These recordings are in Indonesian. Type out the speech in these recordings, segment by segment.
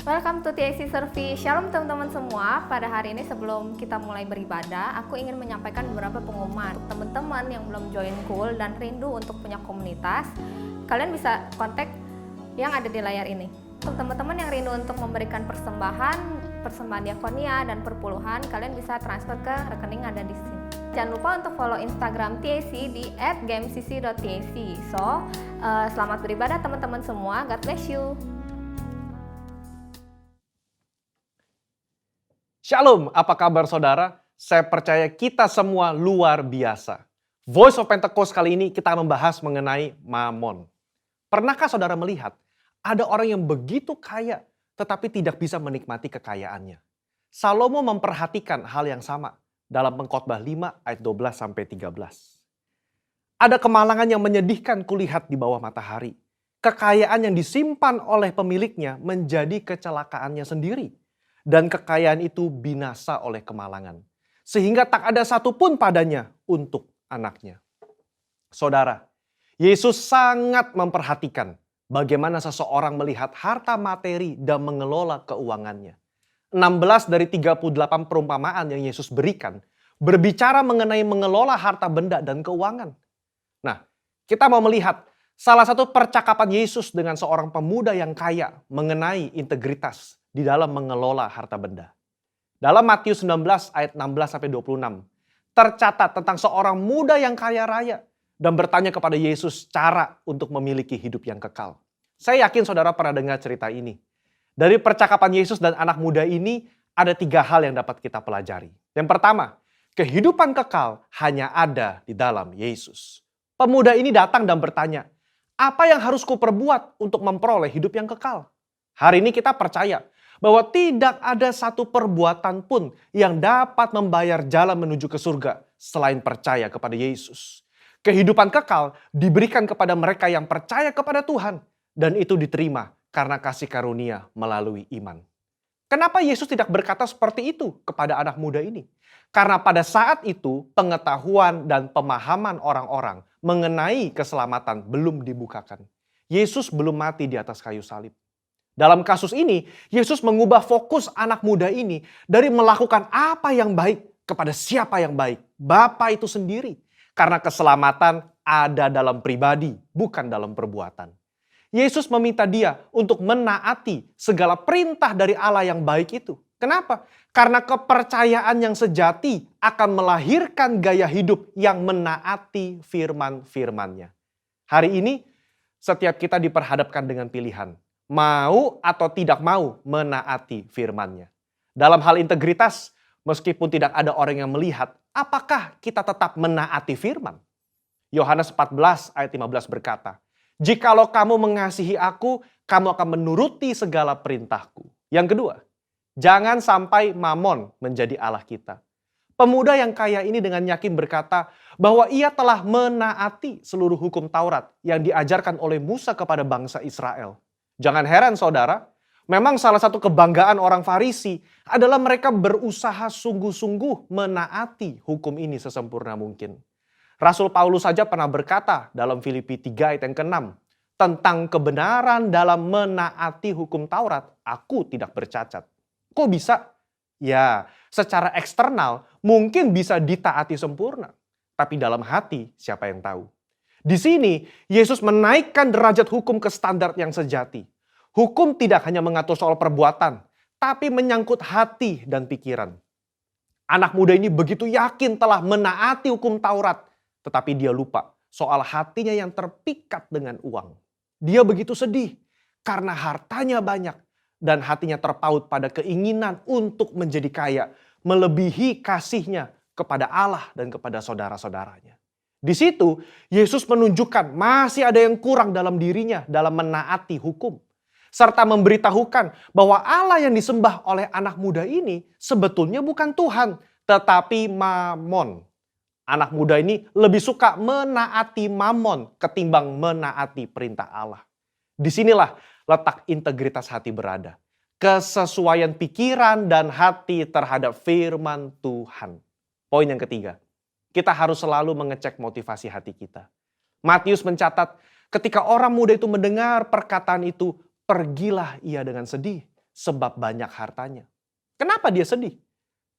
Welcome to TAC Service. Shalom teman-teman semua. Pada hari ini sebelum kita mulai beribadah, aku ingin menyampaikan beberapa pengumuman. Untuk teman-teman yang belum join Cool dan rindu untuk punya komunitas, kalian bisa kontak yang ada di layar ini. Untuk teman-teman yang rindu untuk memberikan persembahan diakonia dan perpuluhan, kalian bisa transfer ke rekening ada di sini. Jangan lupa untuk follow Instagram TAC di @gamecc.tac. Selamat beribadah teman-teman semua. God bless you. Shalom, apa kabar saudara? Saya percaya kita semua luar biasa. Voice of Pentecost kali ini kita membahas mengenai mamon. Pernahkah saudara melihat ada orang yang begitu kaya tetapi tidak bisa menikmati kekayaannya? Salomo memperhatikan hal yang sama dalam Pengkhotbah 5 ayat 12-13. Ada kemalangan yang menyedihkan kulihat di bawah matahari. Kekayaan yang disimpan oleh pemiliknya menjadi kecelakaannya sendiri. Dan kekayaan itu binasa oleh kemalangan. Sehingga tak ada satupun padanya untuk anaknya. Saudara, Yesus sangat memperhatikan bagaimana seseorang melihat harta materi dan mengelola keuangannya. 16 dari 38 perumpamaan yang Yesus berikan berbicara mengenai mengelola harta benda dan keuangan. Nah, kita mau melihat salah satu percakapan Yesus dengan seorang pemuda yang kaya mengenai integritas di dalam mengelola harta benda. Dalam Matius 19 ayat 16-26, tercatat tentang seorang muda yang kaya raya dan bertanya kepada Yesus cara untuk memiliki hidup yang kekal. Saya yakin saudara pernah dengar cerita ini. Dari percakapan Yesus dan anak muda ini, ada 3 hal yang dapat kita pelajari. Yang pertama, kehidupan kekal hanya ada di dalam Yesus. Pemuda ini datang dan bertanya, apa yang harus kuperbuat untuk memperoleh hidup yang kekal? Hari ini kita percaya bahwa tidak ada satu perbuatan pun yang dapat membayar jalan menuju ke surga selain percaya kepada Yesus. Kehidupan kekal diberikan kepada mereka yang percaya kepada Tuhan dan itu diterima karena kasih karunia melalui iman. Kenapa Yesus tidak berkata seperti itu kepada anak muda ini? Karena pada saat itu pengetahuan dan pemahaman orang-orang mengenai keselamatan belum dibukakan. Yesus belum mati di atas kayu salib. Dalam kasus ini, Yesus mengubah fokus anak muda ini dari melakukan apa yang baik kepada siapa yang baik. Bapa itu sendiri. Karena keselamatan ada dalam pribadi, bukan dalam perbuatan. Yesus meminta dia untuk menaati segala perintah dari Allah yang baik itu. Kenapa? Karena kepercayaan yang sejati akan melahirkan gaya hidup yang menaati firman-firmannya. Hari ini, setiap kita diperhadapkan dengan pilihan. Mau atau tidak mau menaati firman-Nya. Dalam hal integritas, meskipun tidak ada orang yang melihat, apakah kita tetap menaati firman? Yohanes 14 ayat 15 berkata, jikalau kamu mengasihi aku, kamu akan menuruti segala perintahku. Yang kedua, jangan sampai mamon menjadi Allah kita. Pemuda yang kaya ini dengan yakin berkata bahwa ia telah menaati seluruh hukum Taurat yang diajarkan oleh Musa kepada bangsa Israel. Jangan heran saudara, memang salah satu kebanggaan orang Farisi adalah mereka berusaha sungguh-sungguh menaati hukum ini sesempurna mungkin. Rasul Paulus saja pernah berkata dalam Filipi 3 ayat yang ke-6, tentang kebenaran dalam menaati hukum Taurat, aku tidak bercacat. Kok bisa? Ya, secara eksternal mungkin bisa ditaati sempurna, tapi dalam hati siapa yang tahu? Di sini, Yesus menaikkan derajat hukum ke standar yang sejati. Hukum tidak hanya mengatur soal perbuatan, tapi menyangkut hati dan pikiran. Anak muda ini begitu yakin telah menaati hukum Taurat, tetapi dia lupa soal hatinya yang terpikat dengan uang. Dia begitu sedih karena hartanya banyak dan hatinya terpaut pada keinginan untuk menjadi kaya, melebihi kasihnya kepada Allah dan kepada saudara-saudaranya. Di situ, Yesus menunjukkan masih ada yang kurang dalam dirinya dalam menaati hukum. Serta memberitahukan bahwa Allah yang disembah oleh anak muda ini sebetulnya bukan Tuhan, tetapi Mamon. Anak muda ini lebih suka menaati Mamon ketimbang menaati perintah Allah. Disinilah letak integritas hati berada. Kesesuaian pikiran dan hati terhadap firman Tuhan. Poin yang ketiga. Kita harus selalu mengecek motivasi hati kita. Matius mencatat, ketika orang muda itu mendengar perkataan itu, pergilah ia dengan sedih, sebab banyak hartanya. Kenapa dia sedih?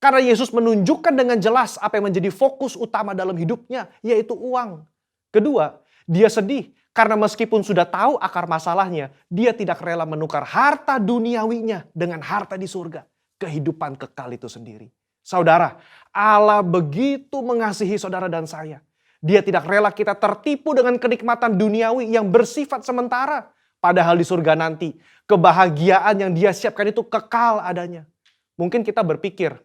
Karena Yesus menunjukkan dengan jelas apa yang menjadi fokus utama dalam hidupnya, yaitu uang. Kedua, dia sedih karena meskipun sudah tahu akar masalahnya, dia tidak rela menukar harta duniawinya dengan harta di surga. Kehidupan kekal itu sendiri. Saudara, Allah begitu mengasihi saudara dan saya. Dia tidak rela kita tertipu dengan kenikmatan duniawi yang bersifat sementara. Padahal di surga nanti, kebahagiaan yang dia siapkan itu kekal adanya. Mungkin kita berpikir,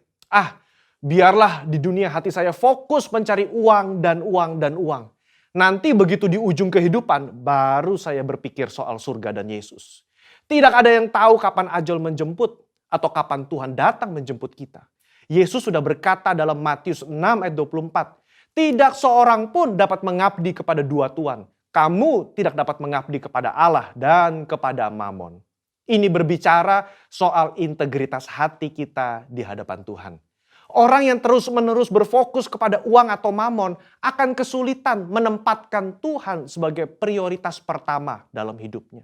biarlah di dunia hati saya fokus mencari uang dan uang dan uang. Nanti begitu di ujung kehidupan, baru saya berpikir soal surga dan Yesus. Tidak ada yang tahu kapan ajal menjemput atau kapan Tuhan datang menjemput kita. Yesus sudah berkata dalam Matius 6 ayat 24, tidak seorang pun dapat mengabdi kepada dua tuan. Kamu tidak dapat mengabdi kepada Allah dan kepada Mamon. Ini berbicara soal integritas hati kita di hadapan Tuhan. Orang yang terus-menerus berfokus kepada uang atau mamon akan kesulitan menempatkan Tuhan sebagai prioritas pertama dalam hidupnya.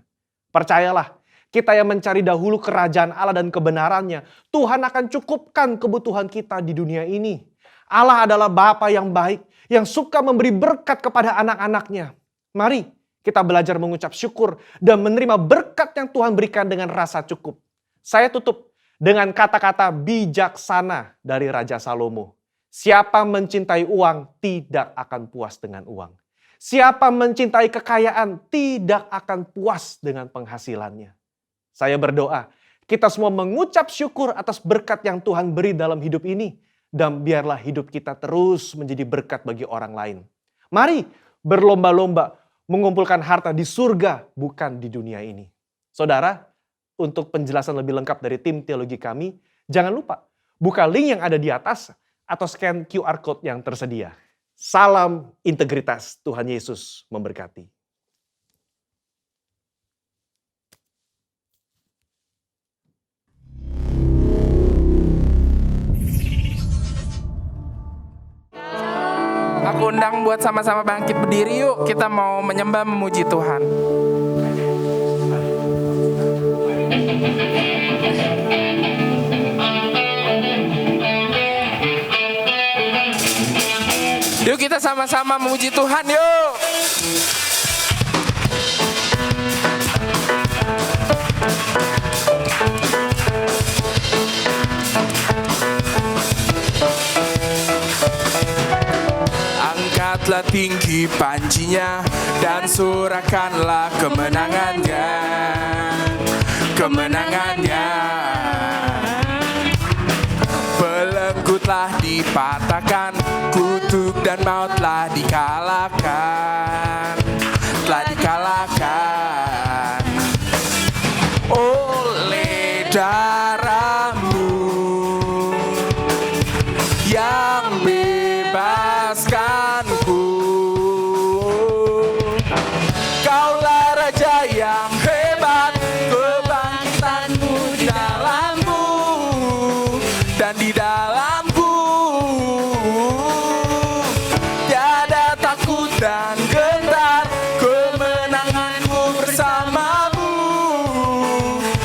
Percayalah, kita yang mencari dahulu kerajaan Allah dan kebenarannya, Tuhan akan cukupkan kebutuhan kita di dunia ini. Allah adalah Bapa yang baik, yang suka memberi berkat kepada anak-anaknya. Mari kita belajar mengucap syukur dan menerima berkat yang Tuhan berikan dengan rasa cukup. Saya tutup dengan kata-kata bijaksana dari Raja Salomo. Siapa mencintai uang tidak akan puas dengan uang. Siapa mencintai kekayaan tidak akan puas dengan penghasilannya. Saya berdoa, kita semua mengucap syukur atas berkat yang Tuhan beri dalam hidup ini. Dan biarlah hidup kita terus menjadi berkat bagi orang lain. Mari berlomba-lomba mengumpulkan harta di surga, bukan di dunia ini. Saudara, untuk penjelasan lebih lengkap dari tim teologi kami, jangan lupa buka link yang ada di atas atau scan QR Code yang tersedia. Salam integritas, Tuhan Yesus memberkati. Aku undang buat sama-sama bangkit berdiri yuk. Kita mau menyembah memuji Tuhan. Yuk kita sama-sama memuji Tuhan yuk. Angkatlah tinggi pancinya dan sorakanlah kemenangannya. Kemenangannya. Belenggu telah dipatahkan, kutuk dan maut telah dikalahkan. Telah dikalahkan oleh darah-Mu yang bebaskanku. Kaulah Raja yang hebat, kebangkitanmu di dalamku dan di dalamku. Tiada takut dan gentar, kemenanganmu bersamamu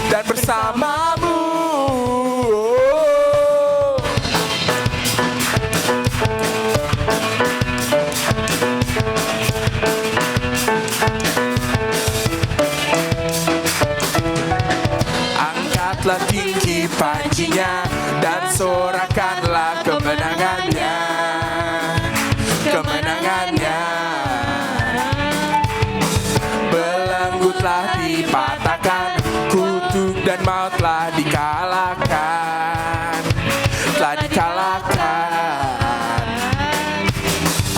dan bersamamu. Angkatlah tinggi pancinya dan sorakanlah kemenangannya. Kemenangannya. Belenggu telah dipatahkan, kutuk dan maut telah dikalahkan. Telah dikalahkan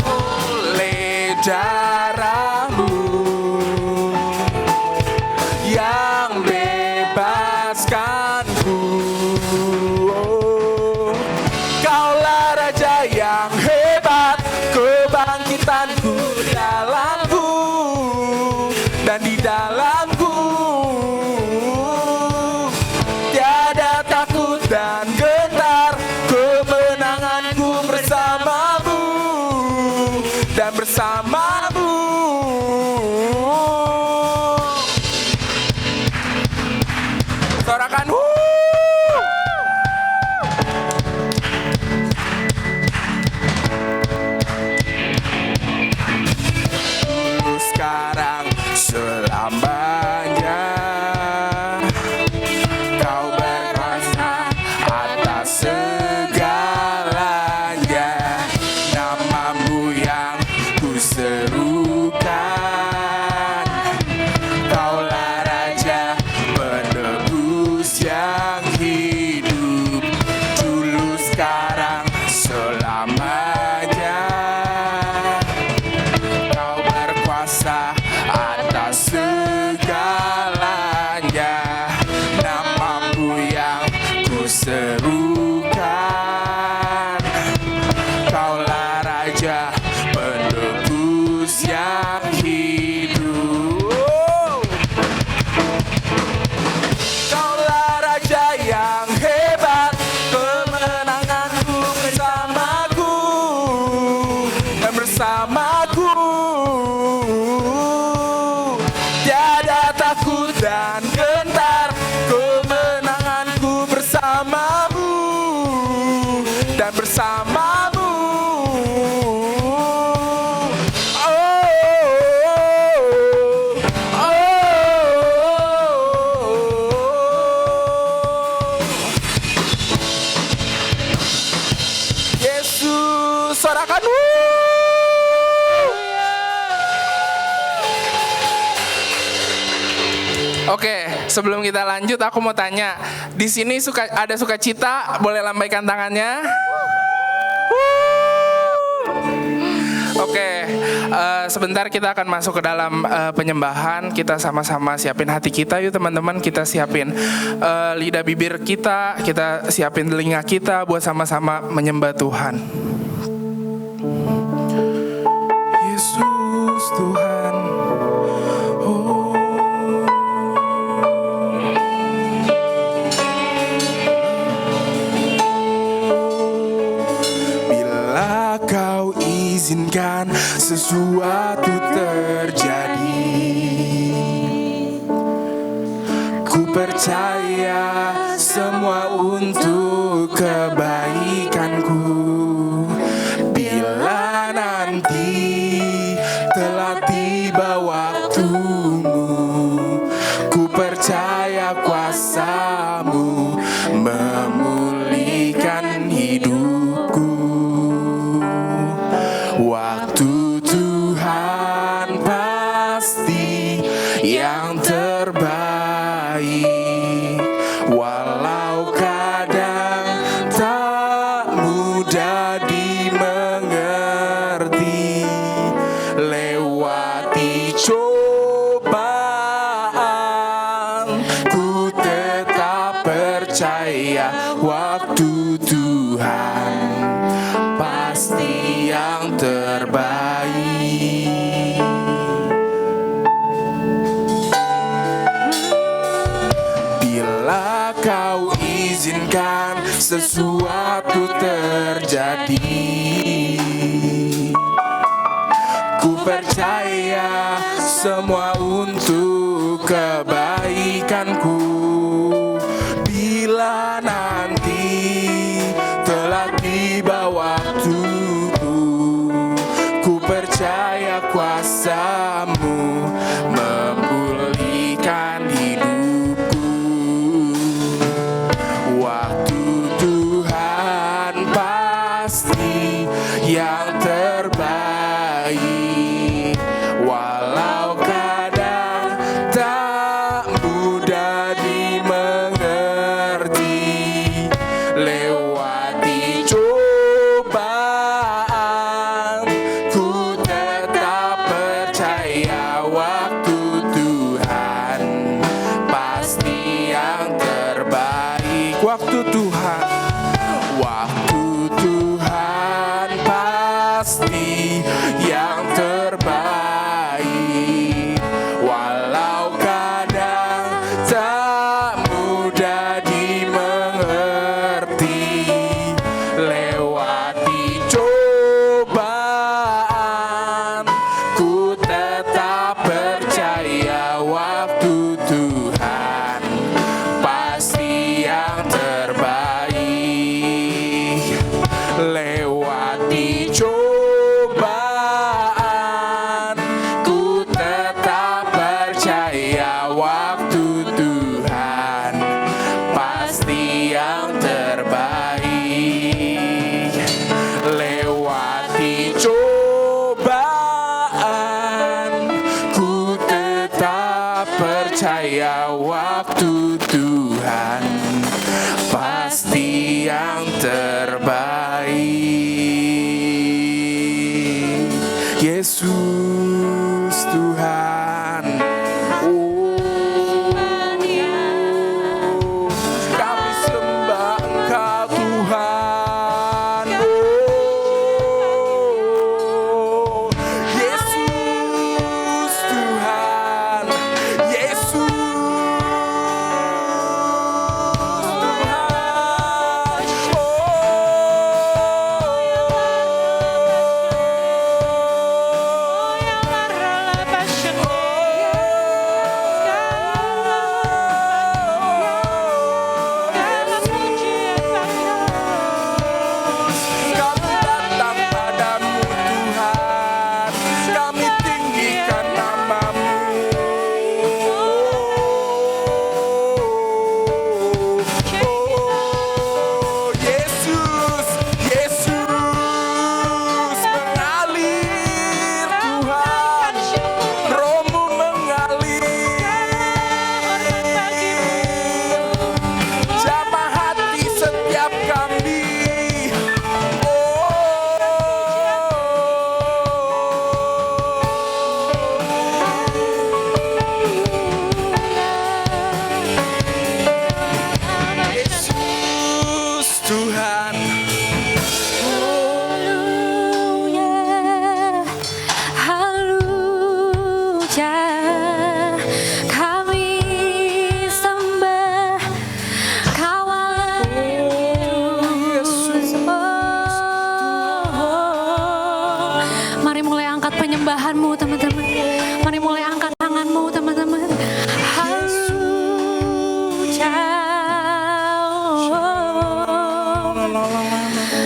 oleh darah-Mu yang bebaskanku. Kaulah Raja yang hebat, kebangkitanku di dalamku dan di dalamku. Tiada takut dan gentar, kemenanganku bersamamu dan bersamamu. Sorakan selamanya. Kau berkuasa atas segalanya. Namamu yang ku serukan. Kaulah Raja penebus yang hidup, dulu sekarang selamanya. Kau berkuasa atas segalanya. Namamu yang ku serukan. Kaulah Raja penebus yang hidup. Kaulah Raja yang hebat, kemenanganku bersamaku dan bersamaku. Tiada takut dan gentar, kemenanganku bersamamu dan bersamamu. Oh, oh, oh. Yesus, sorakan. Oke, sebelum kita lanjut, aku mau tanya, di sini ada sukacita, boleh lambaikan tangannya. Oke, sebentar kita akan masuk ke dalam penyembahan. Kita sama-sama siapin hati kita, yuk teman-teman. Kita siapin lidah bibir kita siapin telinga kita buat sama-sama menyembah Tuhan. Yesus Tuhan. Oh. Bila kau izinkan sesuatu terjadi, ku percaya semua untuk kebaikanku. Bila nanti telah tiba waktumu, ku percaya kuasa-Mu memulihkan hidupku. Waktu Tuhan pasti yang terbaik, walau kadang tak mudah dimengerti. Lewati cobaan, ku tetap percaya waktu Tuhan pasti yang terbaik. Bila kau izinkan sesuatu terjadi, ku percaya semua untuk kebaikanku. Bila nanti telah tiba waktuku, ku percaya kuasa-Mu memulihkan hidupku. Waktu Tuhan pasti yang terbaik, walau kadang tak mudah dimengerti. Lewati cobaan, ku tetap percaya waktu Tuhan pasti yang terbaik. Waktu Tuhan pasti yang terbaik, walau kadang tak mudah dimengerti. Lewati cobaan, ku tetap percaya waktu Tuhan pasti yang terbaik. Lewati cobaan, ku tetap percaya percaya waktu Tuhan pasti yang terbaik. Lewati cobaan, ku tetap percaya waktu Tuhan pasti yang terbaik. Yesus Tuhan, oh, kami sembah Engkau Tuhan. Oh, Yesus Tuhan, Yesus Tuhan. Haleluya, kami sembah Kawalan Yesus. Mari mulai angkat penyembahanmu teman-teman. Mari mulai angkat tanganmu teman-teman.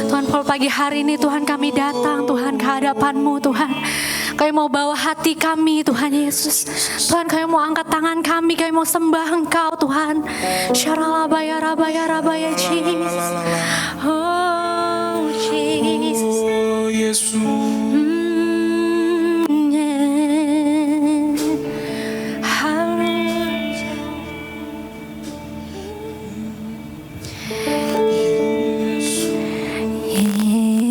Tuhan, pagi hari ini Tuhan kami datang Tuhan ke hadapan-Mu Tuhan. Kami mau bawa hati kami Tuhan Yesus. Tuhan, kami mau angkat tangan kami, kami mau sembah Engkau Tuhan. Syaralabaya rabaya rabaya Jesus. Oh Jesus. Oh Yesus.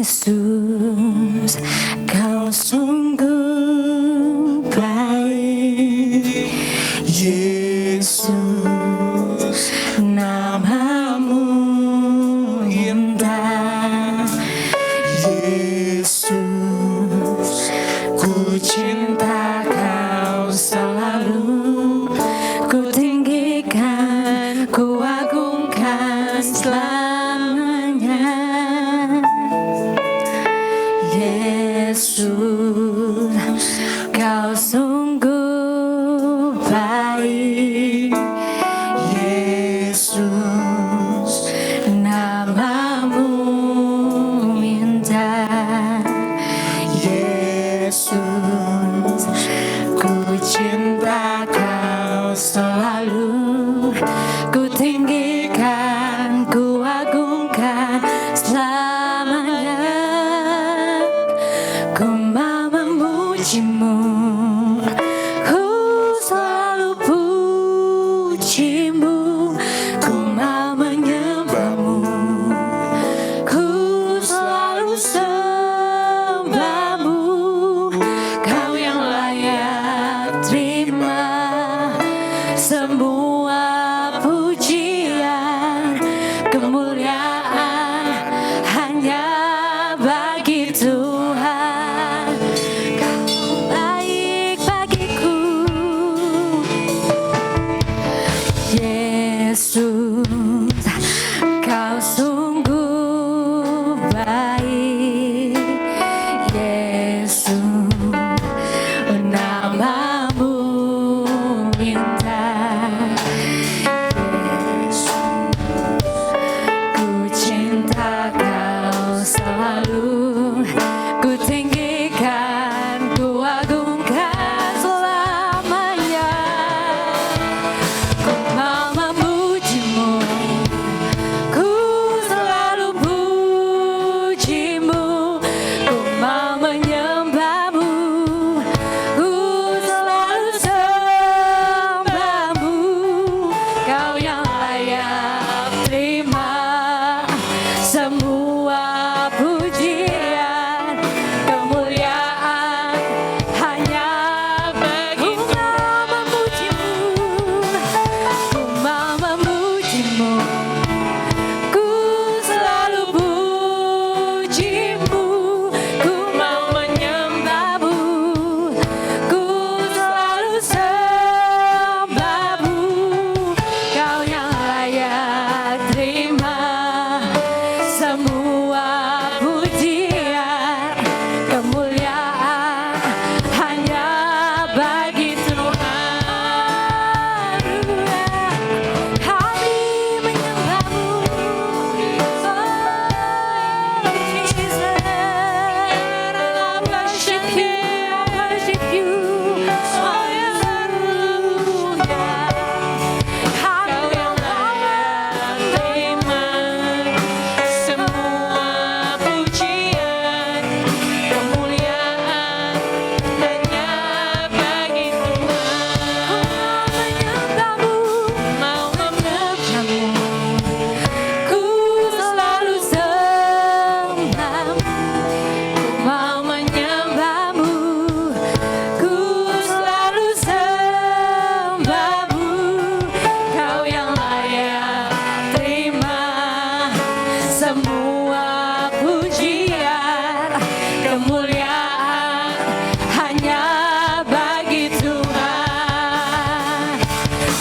Yesus, Kau sungguh baik. Yesus, nama-Mu indah. Yesus, ku cinta Kau selalu. Ku tinggikan, ku agungkan selamanya. Yesus, Kau sungguh baik. Yesus, nama-Mu indah. Yesus, ku cinta Kau selalu. Ku tinggikan, ku agungkan selamanya. Ku mau memuji-Mu, ku selalu puji-Mu. Ku mau menyembah-Mu, ku selalu sembah-Mu. Kau yang layak terima semua pujian, kemuliaan hanya bagi Tuhan. Kau baik bagiku, Yesus. Kau sungguh baik, Yesus. Nama-Mu indah, Yesus. Ku cinta Kau selalu. Ku tinggikan, ku agungkan selamanya.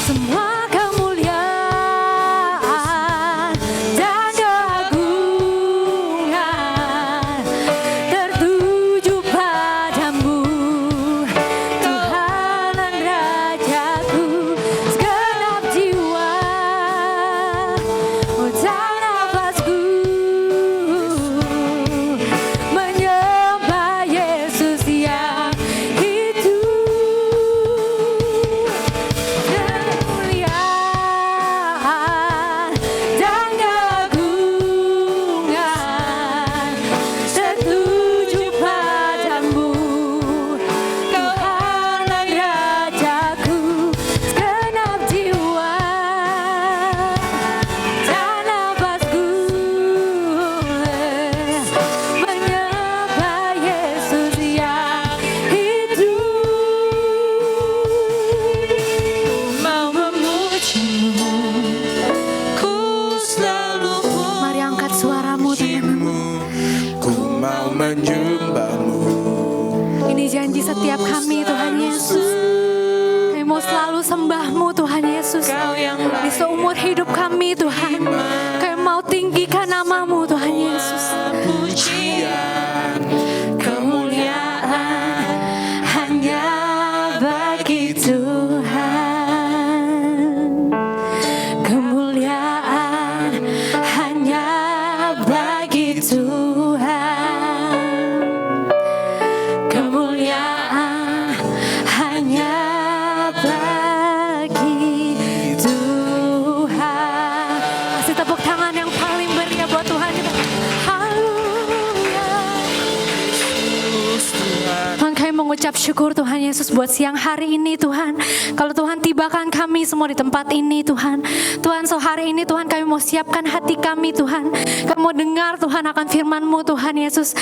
semua kemuliaan dan keagungan tertuju padamu, Tuhan dan Rajaku. Segenap jiwa dan nafasku menyembah Yesus yang hidup. Kemuliaan dan keagungan tertuju padamu, Tuhan dan Rajaku. Segenap jiwa dan nafasku menyembah Yesus yang hidup. Mau memujimu, ku selalu mari angkat suaramu teman-teman. Ku mau menyembahmu. Ini janji setiap kami Tuhan Yesus. Kami mau selalu sembahmu Tuhan Yesus. Di seumur hidup kami Tuhan, kami mau tinggikan namamu Tuhan Yesus. Pujian, Kemuliaan hanya bagi Tuhan. Kemuliaan hanya bagi Tuhan. Kemuliaan hanya bagi Tuhan. Kasih tepuk tangan yang paling meriah buat Tuhan kita. Haleluya. Tuhan, kami mengucap syukur Tuhan Yesus buat siang hari ini Tuhan. Kalau Tuhan tibakan kami semua di tempat ini Tuhan. Tuhan, sehari ini Tuhan kami mau siapkan hati kami Tuhan. Kami mau dengar Tuhan akan firman-Mu Tuhan Yesus.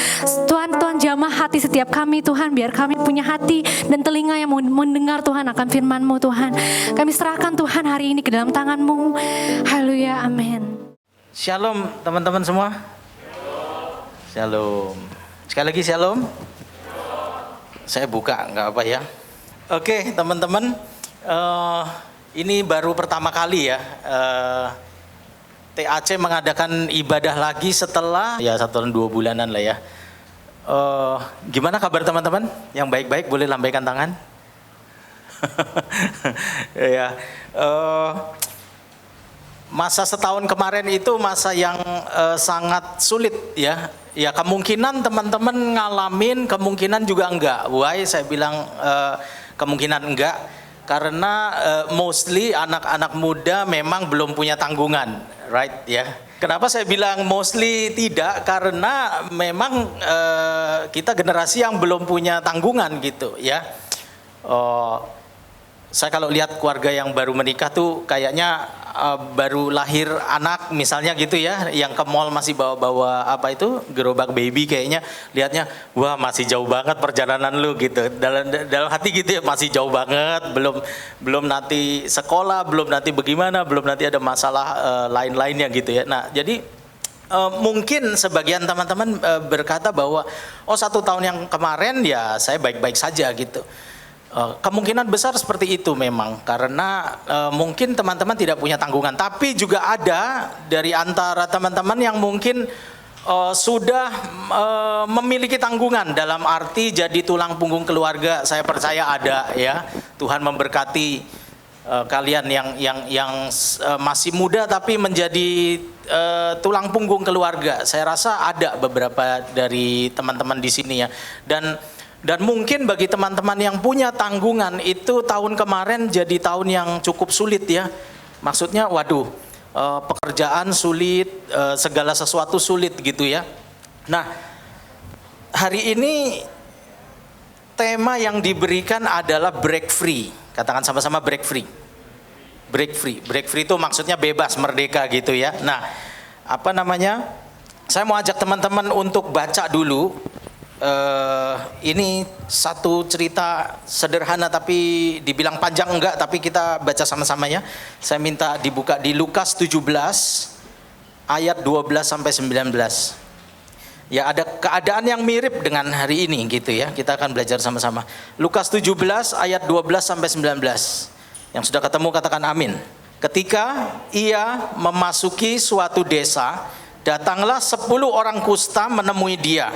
Tuhan jamah hati setiap kami Tuhan. Biar kami punya hati dan telinga yang mau mendengar Tuhan akan firman-Mu Tuhan. Kami serahkan Tuhan hari ini ke dalam tangan-Mu. Haleluya, amin. Shalom teman-teman semua. Shalom. Sekali lagi shalom. Saya buka, nggak apa ya. Oke teman-teman, ini baru pertama kali ya TAC mengadakan ibadah lagi setelah ya 1 dan 2 bulanan lah ya. Gimana kabar teman-teman? Yang baik-baik boleh lambaikan tangan. Ya. Masa setahun kemarin itu masa yang sangat sulit ya. Ya kemungkinan teman-teman ngalamin, kemungkinan juga enggak. Why saya bilang kemungkinan enggak? Karena mostly anak-anak muda memang belum punya tanggungan, right ya. Kenapa saya bilang mostly tidak? Karena memang kita generasi yang belum punya tanggungan gitu ya. Saya kalau lihat keluarga yang baru menikah tuh kayaknya baru lahir anak misalnya gitu ya, yang ke mall masih bawa-bawa apa itu gerobak baby, kayaknya lihatnya wah masih jauh banget perjalanan lu gitu. Dalam hati gitu ya, masih jauh banget, belum nanti sekolah, belum nanti bagaimana, belum nanti ada masalah lain-lainnya gitu ya. Nah jadi mungkin sebagian teman-teman berkata bahwa 1 tahun yang kemarin ya saya baik-baik saja gitu. Kemungkinan besar seperti itu memang karena mungkin teman-teman tidak punya tanggungan, tapi juga ada dari antara teman-teman yang mungkin sudah memiliki tanggungan dalam arti jadi tulang punggung keluarga. Saya percaya ada ya. Tuhan memberkati kalian yang masih muda tapi menjadi tulang punggung keluarga. Saya rasa ada beberapa dari teman-teman di sini ya. Dan mungkin bagi teman-teman yang punya tanggungan itu tahun kemarin jadi tahun yang cukup sulit ya. Maksudnya waduh, pekerjaan sulit, segala sesuatu sulit gitu ya. Nah, hari ini tema yang diberikan adalah break free. Katakan sama-sama break free. Break free. Break free itu maksudnya bebas, merdeka gitu ya. Nah, apa namanya? Saya mau ajak teman-teman untuk baca dulu. Ini satu cerita sederhana tapi dibilang panjang enggak, tapi kita baca sama-sama ya. Saya minta dibuka di Lukas 17 ayat 12 sampai 19. Ya ada keadaan yang mirip dengan hari ini gitu ya. Kita akan belajar sama-sama. Lukas 17 ayat 12 sampai 19. Yang sudah ketemu katakan amin. Ketika ia memasuki suatu desa, datanglah 10 orang kusta menemui dia.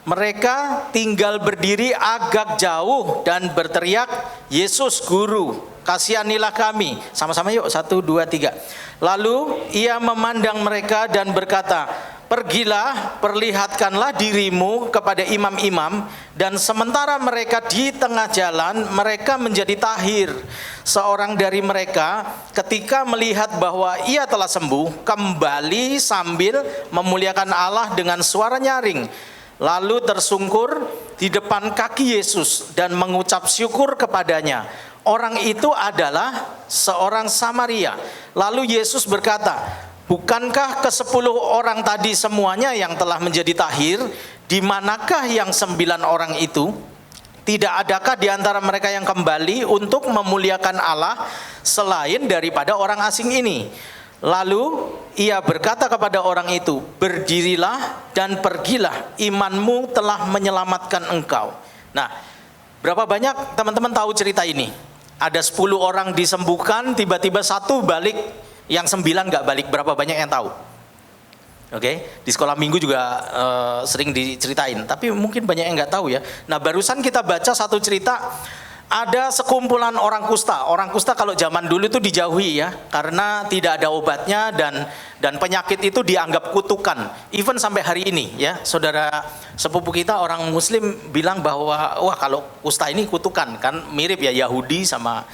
Mereka tinggal berdiri agak jauh dan berteriak, "Yesus Guru, kasihanilah kami." Sama-sama yuk, 1, 2, 3. Lalu ia memandang mereka dan berkata, "Pergilah, perlihatkanlah dirimu kepada imam-imam." Dan sementara mereka di tengah jalan, mereka menjadi tahir. Seorang dari mereka ketika melihat bahwa ia telah sembuh, kembali sambil memuliakan Allah dengan suara nyaring. Lalu tersungkur di depan kaki Yesus dan mengucap syukur kepadanya. Orang itu adalah seorang Samaria. Lalu Yesus berkata, "Bukankah ke-10 orang tadi semuanya yang telah menjadi tahir? Di manakah yang 9 orang itu? Tidak adakah di antara mereka yang kembali untuk memuliakan Allah selain daripada orang asing ini?" Lalu ia berkata kepada orang itu, "Berdirilah dan pergilah, imanmu telah menyelamatkan engkau." Nah, berapa banyak teman-teman tahu cerita ini? Ada 10 orang disembuhkan, tiba-tiba 1 balik, yang 9 gak balik. Berapa banyak yang tahu? Oke, di sekolah minggu juga sering diceritain, tapi mungkin banyak yang gak tahu ya. Nah, barusan kita baca satu cerita. Ada sekumpulan orang kusta. Orang kusta kalau zaman dulu itu dijauhi ya, karena tidak ada obatnya dan penyakit itu dianggap kutukan. Even sampai hari ini ya, saudara sepupu kita orang Muslim bilang bahwa wah kalau kusta ini kutukan, kan mirip ya Yahudi sama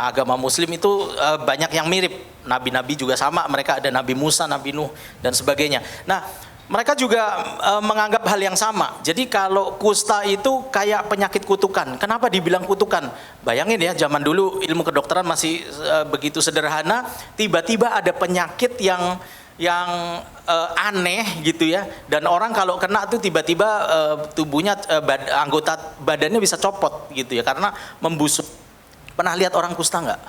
agama Muslim itu banyak yang mirip. Nabi-nabi juga sama, mereka ada Nabi Musa, Nabi Nuh dan sebagainya. Nah, mereka juga menganggap hal yang sama. Jadi kalau kusta itu kayak penyakit kutukan. Kenapa dibilang kutukan? Bayangin ya, zaman dulu ilmu kedokteran masih begitu sederhana. Tiba-tiba ada penyakit yang aneh gitu ya. Dan orang kalau kena tuh tiba-tiba tubuhnya, anggota badannya bisa copot gitu ya. Karena membusuk. Pernah lihat orang kusta nggak?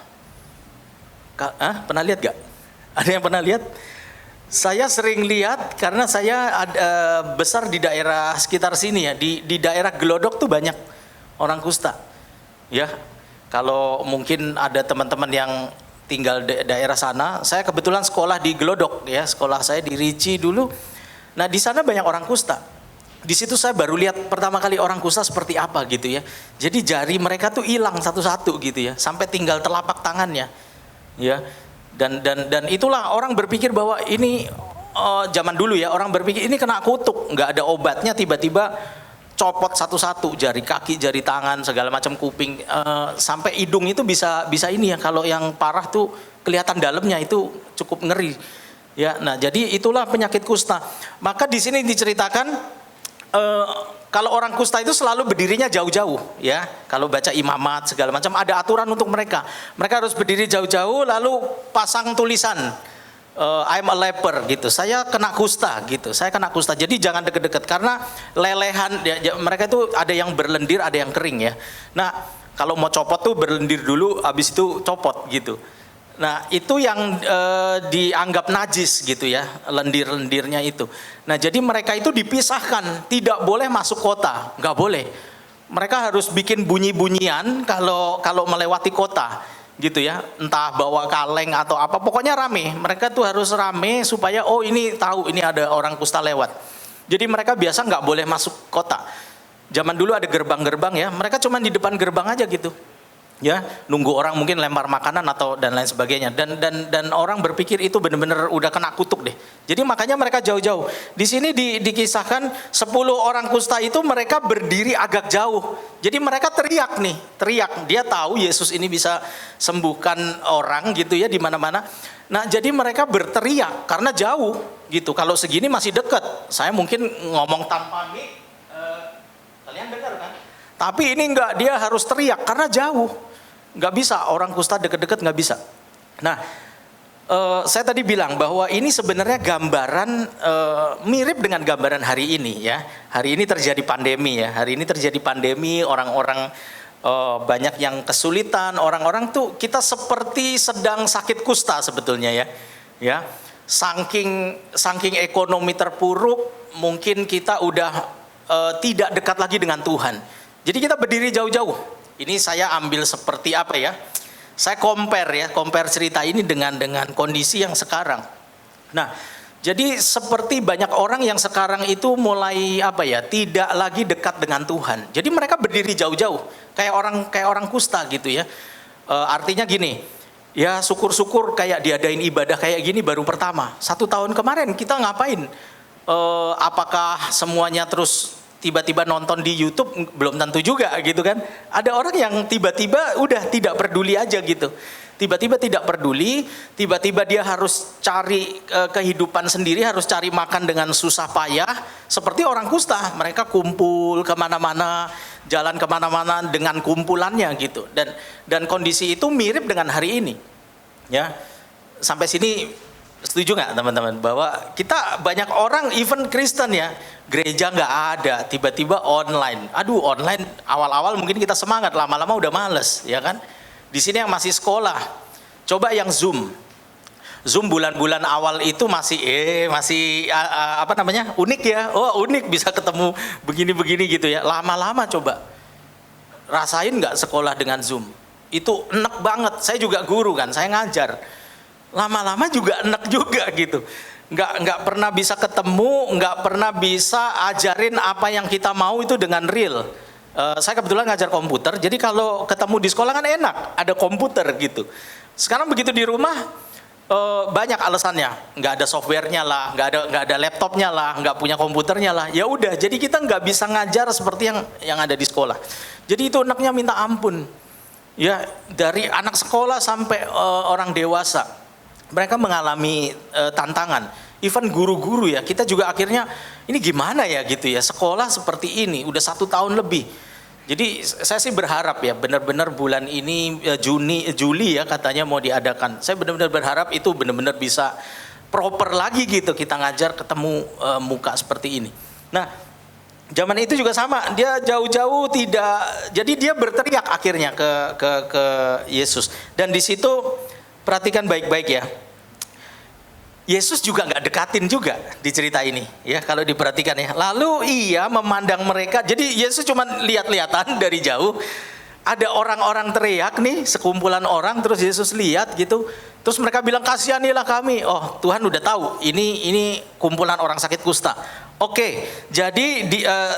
Pernah lihat nggak? Ada yang pernah lihat? Saya sering lihat karena saya besar di daerah sekitar sini ya, di daerah Glodok tuh banyak orang kusta. Ya, kalau mungkin ada teman-teman yang tinggal di daerah sana, saya kebetulan sekolah di Glodok ya, sekolah saya di Rici dulu. Nah, di sana banyak orang kusta. Di situ saya baru lihat pertama kali orang kusta seperti apa gitu ya. Jadi jari mereka tuh hilang satu-satu gitu ya, sampai tinggal telapak tangannya. Ya. Dan itulah orang berpikir bahwa ini zaman dulu ya, orang berpikir ini kena kutuk, nggak ada obatnya, tiba-tiba copot satu-satu, jari kaki, jari tangan, segala macam, kuping, sampai hidung itu bisa ini ya, kalau yang parah tuh kelihatan dalamnya, itu cukup ngeri ya. Nah, jadi itulah penyakit kusta. Maka di sini diceritakan kalau orang kusta itu selalu berdirinya jauh-jauh ya. Kalau baca imamat segala macam ada aturan untuk mereka. Mereka harus berdiri jauh-jauh lalu pasang tulisan I'm a leper gitu. Saya kena kusta gitu. Saya kena kusta. Jadi jangan deket-deket karena lelehan ya, mereka itu ada yang berlendir, ada yang kering ya. Nah, kalau mau copot tuh berlendir dulu, habis itu copot gitu. Nah, itu yang dianggap najis gitu ya, lendir-lendirnya itu. Nah, jadi mereka itu dipisahkan, tidak boleh masuk kota, nggak boleh. Mereka harus bikin bunyi-bunyian kalau melewati kota gitu ya, entah bawa kaleng atau apa, pokoknya rame. Mereka tuh harus rame supaya oh ini tahu ini ada orang kusta lewat. Jadi mereka biasa nggak boleh masuk kota. Zaman dulu ada gerbang-gerbang ya, mereka cuma di depan gerbang aja gitu. Ya, nunggu orang mungkin lempar makanan atau dan lain sebagainya, dan orang berpikir itu benar-benar udah kena kutuk deh. Jadi makanya mereka jauh-jauh. Di sini dikisahkan 10 orang kusta itu mereka berdiri agak jauh. Jadi mereka teriak. Dia tahu Yesus ini bisa sembuhkan orang gitu ya di mana-mana. Nah, jadi mereka berteriak karena jauh gitu. Kalau segini masih dekat. Saya mungkin ngomong tanpa mic, kalian dengar kan? Tapi ini enggak, dia harus teriak karena jauh. Nggak bisa, orang kusta deket-deket nggak bisa. Nah, saya tadi bilang bahwa ini sebenarnya gambaran mirip dengan gambaran hari ini ya. Hari ini terjadi pandemi ya. Hari ini terjadi pandemi, orang-orang banyak yang kesulitan. Orang-orang tuh kita seperti sedang sakit kusta sebetulnya ya. Ya, saking ekonomi terpuruk, mungkin kita udah tidak dekat lagi dengan Tuhan. Jadi kita berdiri jauh-jauh. Ini saya ambil seperti apa ya? Saya compare cerita ini dengan kondisi yang sekarang. Nah, jadi seperti banyak orang yang sekarang itu mulai tidak lagi dekat dengan Tuhan. Jadi mereka berdiri jauh-jauh, kayak orang kusta gitu ya. Artinya gini, ya syukur-syukur kayak diadain ibadah kayak gini baru pertama. 1 tahun kemarin kita ngapain? Apakah semuanya terus tiba-tiba nonton di YouTube? Belum tentu juga gitu kan. Ada orang yang tiba-tiba udah tidak peduli aja gitu. Tiba-tiba tidak peduli, tiba-tiba dia harus cari kehidupan sendiri, harus cari makan dengan susah payah. Seperti orang kusta, mereka kumpul kemana-mana, jalan kemana-mana dengan kumpulannya gitu. Dan kondisi itu mirip dengan hari ini. Ya, sampai sini setuju nggak teman-teman bahwa kita banyak orang even Kristen ya, gereja nggak ada, tiba-tiba online. Aduh, online awal-awal mungkin kita semangat, lama-lama udah males ya kan. Di sini yang masih sekolah, coba yang Zoom bulan-bulan awal itu masih unik ya. Oh, unik bisa ketemu begini-begini gitu ya. Lama-lama coba rasain nggak sekolah dengan Zoom? Itu enak banget. Saya juga guru kan, saya ngajar. Lama-lama juga enak juga gitu. Nggak pernah bisa ketemu, nggak pernah bisa ajarin apa yang kita mau itu dengan real. Saya kebetulan ngajar komputer, jadi kalau ketemu di sekolah kan enak, ada komputer gitu. Sekarang begitu di rumah banyak alasannya, nggak ada softwarenya lah, nggak ada laptopnya lah, nggak punya komputernya lah. Ya udah, jadi kita nggak bisa ngajar seperti yang ada di sekolah. Jadi itu enaknya minta ampun. Ya, dari anak sekolah sampai orang dewasa. Mereka mengalami tantangan, even guru-guru ya, kita juga akhirnya ini gimana ya gitu ya, sekolah seperti ini, udah 1 tahun lebih. Jadi saya sih berharap ya, benar-benar bulan ini Juli ya katanya mau diadakan. Saya benar-benar berharap itu benar-benar bisa proper lagi gitu, kita ngajar ketemu muka seperti ini. Nah, zaman itu juga sama, dia jauh-jauh jadi dia berteriak akhirnya ke Yesus. Dan di situ perhatikan baik-baik ya. Yesus juga nggak dekatin juga di cerita ini ya kalau diperhatikan ya. Lalu ia memandang mereka. Jadi Yesus cuma lihat-lihatan dari jauh. Ada orang-orang teriak nih, sekumpulan orang, terus Yesus lihat gitu. Terus mereka bilang, kasihanilah kami. Oh, Tuhan udah tahu ini kumpulan orang sakit kusta. Oke, jadi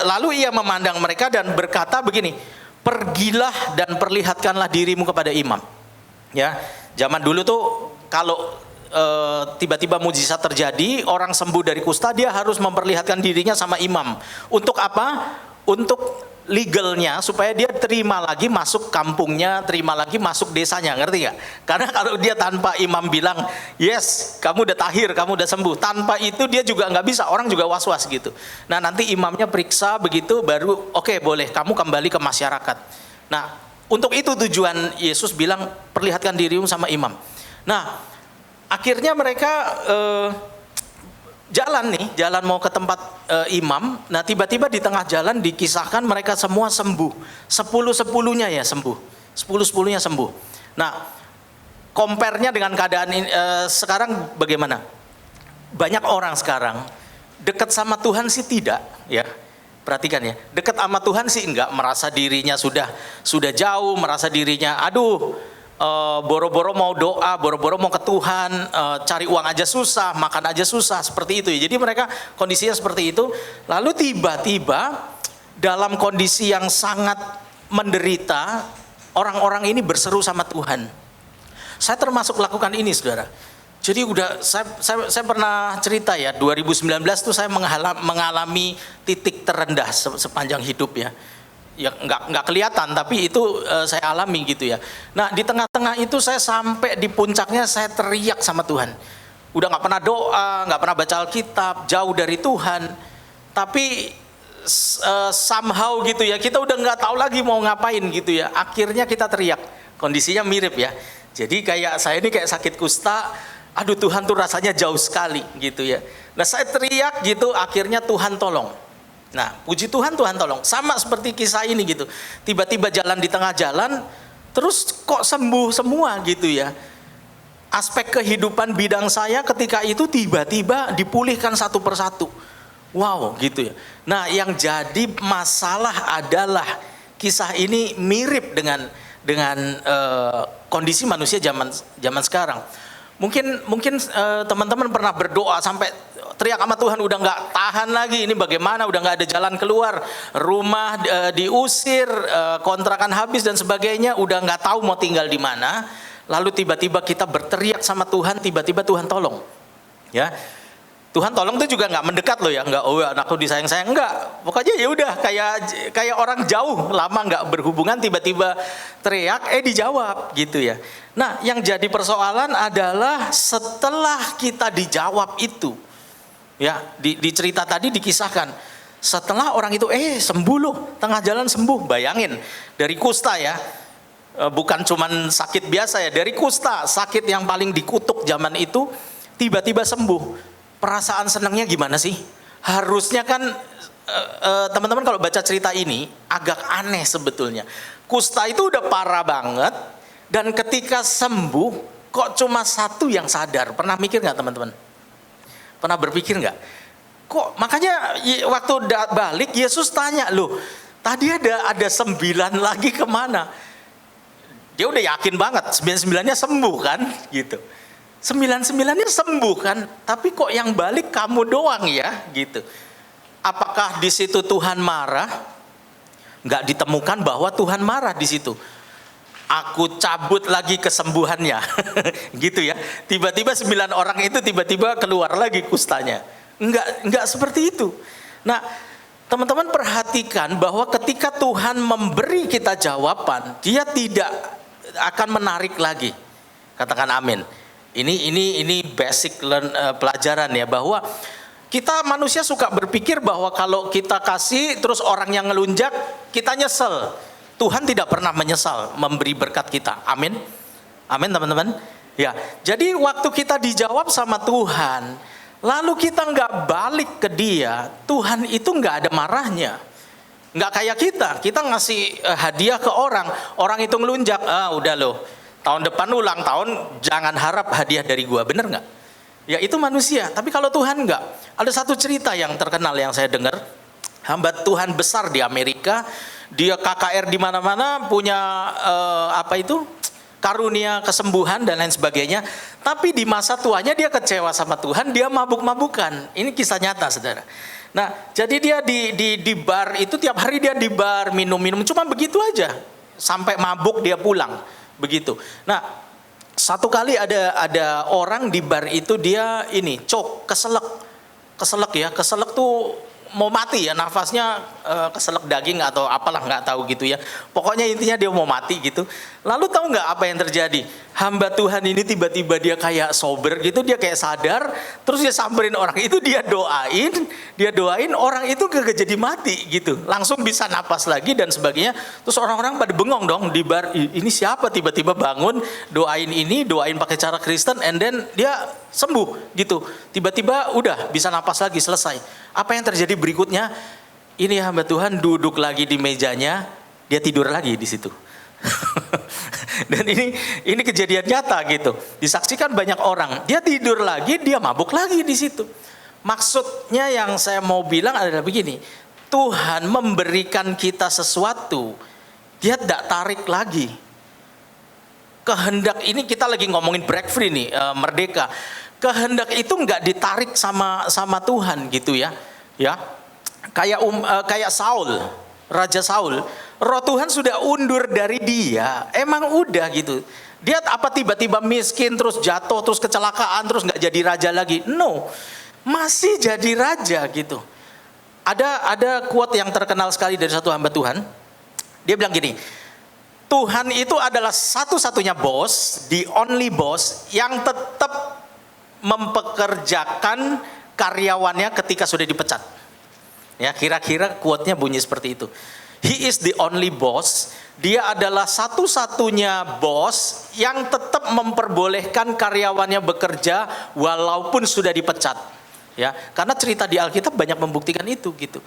lalu ia memandang mereka dan berkata begini, pergilah dan perlihatkanlah dirimu kepada imam. Ya, zaman dulu tuh kalau tiba-tiba mujizat terjadi, orang sembuh dari kusta, dia harus memperlihatkan dirinya sama imam. Untuk apa? Untuk legalnya, supaya dia terima lagi masuk kampungnya, terima lagi masuk desanya, ngerti gak? Karena kalau dia tanpa imam bilang, yes, kamu udah tahir, kamu udah sembuh, tanpa itu dia juga nggak bisa, orang juga was-was gitu. Nah, nanti imamnya periksa begitu, baru oke, boleh, kamu kembali ke masyarakat. Nah, untuk itu tujuan Yesus bilang, perlihatkan dirimu sama imam. Nah, akhirnya mereka jalan mau ke tempat imam. Nah, tiba-tiba di tengah jalan dikisahkan mereka semua sembuh. 10-10-nya ya sembuh. 10-10-nya sembuh. Nah, compare-nya dengan keadaan sekarang bagaimana? Banyak orang sekarang dekat sama Tuhan sih tidak, ya. Perhatikan ya, dekat sama Tuhan sih enggak, merasa dirinya sudah jauh, merasa dirinya boro-boro mau doa, boro-boro mau ke Tuhan, cari uang aja susah, makan aja susah, seperti itu ya. Jadi mereka kondisinya seperti itu. Lalu tiba-tiba dalam kondisi yang sangat menderita, orang-orang ini berseru sama Tuhan. Saya termasuk lakukan ini, saudara. Jadi saya pernah cerita ya, 2019 tuh saya mengalami titik terendah sepanjang hidup ya. Ya nggak kelihatan, tapi itu saya alami gitu ya. Nah, di tengah-tengah itu saya sampai di puncaknya, saya teriak sama Tuhan. Udah nggak pernah doa, nggak pernah baca Alkitab, jauh dari Tuhan. Tapi somehow gitu ya, kita udah nggak tahu lagi mau ngapain gitu ya. Akhirnya kita teriak. Kondisinya mirip ya. Jadi kayak saya ini kayak sakit kusta. Aduh, Tuhan tuh rasanya jauh sekali gitu ya. Nah, saya teriak gitu, akhirnya Tuhan tolong. Nah, puji Tuhan, Tuhan tolong. Sama seperti kisah ini gitu. Tiba-tiba jalan di tengah jalan, terus kok sembuh semua gitu ya. Aspek kehidupan bidang saya ketika itu tiba-tiba dipulihkan satu persatu. Wow gitu ya. Nah, yang jadi masalah adalah kisah ini mirip dengan kondisi manusia zaman sekarang. Mungkin teman-teman pernah berdoa sampai teriak sama Tuhan, udah nggak tahan lagi, ini bagaimana, udah nggak ada jalan keluar, rumah diusir, kontrakan habis dan sebagainya, udah nggak tahu mau tinggal di mana. Lalu tiba-tiba kita berteriak sama Tuhan, tiba-tiba Tuhan tolong. Ya, Tuhan tolong itu juga nggak mendekat loh ya, nggak oh anakku disayang-sayang, enggak. Pokoknya ya udah kayak orang jauh lama nggak berhubungan, tiba-tiba teriak, dijawab gitu ya. Nah, yang jadi persoalan adalah setelah kita dijawab itu, ya di cerita tadi dikisahkan, setelah orang itu sembuh loh, tengah jalan sembuh, bayangin dari kusta ya, bukan cuman sakit biasa ya, dari kusta, sakit yang paling dikutuk zaman itu, tiba-tiba sembuh. Perasaan senangnya gimana sih? Harusnya kan teman-teman kalau baca cerita ini agak aneh sebetulnya. Kusta itu udah parah banget, dan ketika sembuh kok cuma satu yang sadar. Pernah mikir nggak teman-teman? Pernah berpikir nggak? Kok makanya waktu balik Yesus tanya, loh tadi ada 9 lagi kemana? Dia udah yakin banget 9-9-nya sembuh kan gitu. 9-9-nya sembuh kan, tapi kok yang balik kamu doang ya gitu. Apakah di situ Tuhan marah? Nggak ditemukan bahwa Tuhan marah di situ. Aku cabut lagi kesembuhannya, gitu ya. Tiba-tiba 9 orang itu tiba-tiba keluar lagi kustanya. Nggak seperti itu. Nah, teman-teman perhatikan bahwa ketika Tuhan memberi kita jawaban, Dia tidak akan menarik lagi. Katakan amin. Ini basic pelajaran ya, bahwa kita manusia suka berpikir bahwa kalau kita kasih terus orang yang ngelunjak, kita nyesel. Tuhan tidak pernah menyesal memberi berkat kita. Amin. Amin teman-teman. Ya, jadi waktu kita dijawab sama Tuhan, lalu kita nggak balik ke Dia, Tuhan itu nggak ada marahnya. Nggak kayak kita ngasih hadiah ke orang itu ngelunjak, udah loh, tahun depan ulang tahun jangan harap hadiah dari gua, bener nggak? Ya itu manusia. Tapi kalau Tuhan nggak. Ada satu cerita yang terkenal yang saya dengar, hamba Tuhan besar di Amerika, dia KKR di mana-mana, punya karunia kesembuhan dan lain sebagainya. Tapi di masa tuanya dia kecewa sama Tuhan, dia mabuk-mabukan. Ini kisah nyata, saudara. Nah, jadi dia di bar itu tiap hari dia di bar minum-minum, cuma begitu aja sampai mabuk dia pulang. Begitu. Nah, satu kali ada orang di bar itu dia keselak ya, keselak tuh mau mati ya, nafasnya keselak daging atau apalah nggak tahu gitu ya. Pokoknya intinya dia mau mati gitu. Lalu tahu nggak apa yang terjadi? Hamba Tuhan ini tiba-tiba dia kayak sober gitu, dia kayak sadar, terus dia samperin orang itu, dia doain orang itu gak jadi mati gitu, langsung bisa napas lagi dan sebagainya. Terus orang-orang pada bengong dong di bar, ini siapa tiba-tiba bangun doain pakai cara Kristen, and then dia sembuh gitu, tiba-tiba udah bisa napas lagi, selesai. Apa yang terjadi berikutnya? Ini hamba Tuhan duduk lagi di mejanya, dia tidur lagi di situ. Dan ini kejadian nyata gitu, disaksikan banyak orang. Dia tidur lagi, dia mabuk lagi di situ. Maksudnya yang saya mau bilang adalah begini, Tuhan memberikan kita sesuatu, Dia tidak tarik lagi. Kehendak ini kita lagi ngomongin break free nih, merdeka. Kehendak itu nggak ditarik sama Tuhan gitu ya. Ya, kayak Saul, Raja Saul. Roh Tuhan sudah undur dari dia, emang udah gitu. Dia apa tiba-tiba miskin, terus jatuh, terus kecelakaan, terus nggak jadi raja lagi? No, masih jadi raja gitu. Ada quote yang terkenal sekali dari satu hamba Tuhan. Dia bilang gini, Tuhan itu adalah satu-satunya bos, the only boss yang tetap mempekerjakan karyawannya ketika sudah dipecat. Ya, kira-kira quote-nya bunyi seperti itu. He is the only boss. Dia adalah satu-satunya bos yang tetap memperbolehkan karyawannya bekerja walaupun sudah dipecat. Ya, karena cerita di Alkitab banyak membuktikan itu gitu.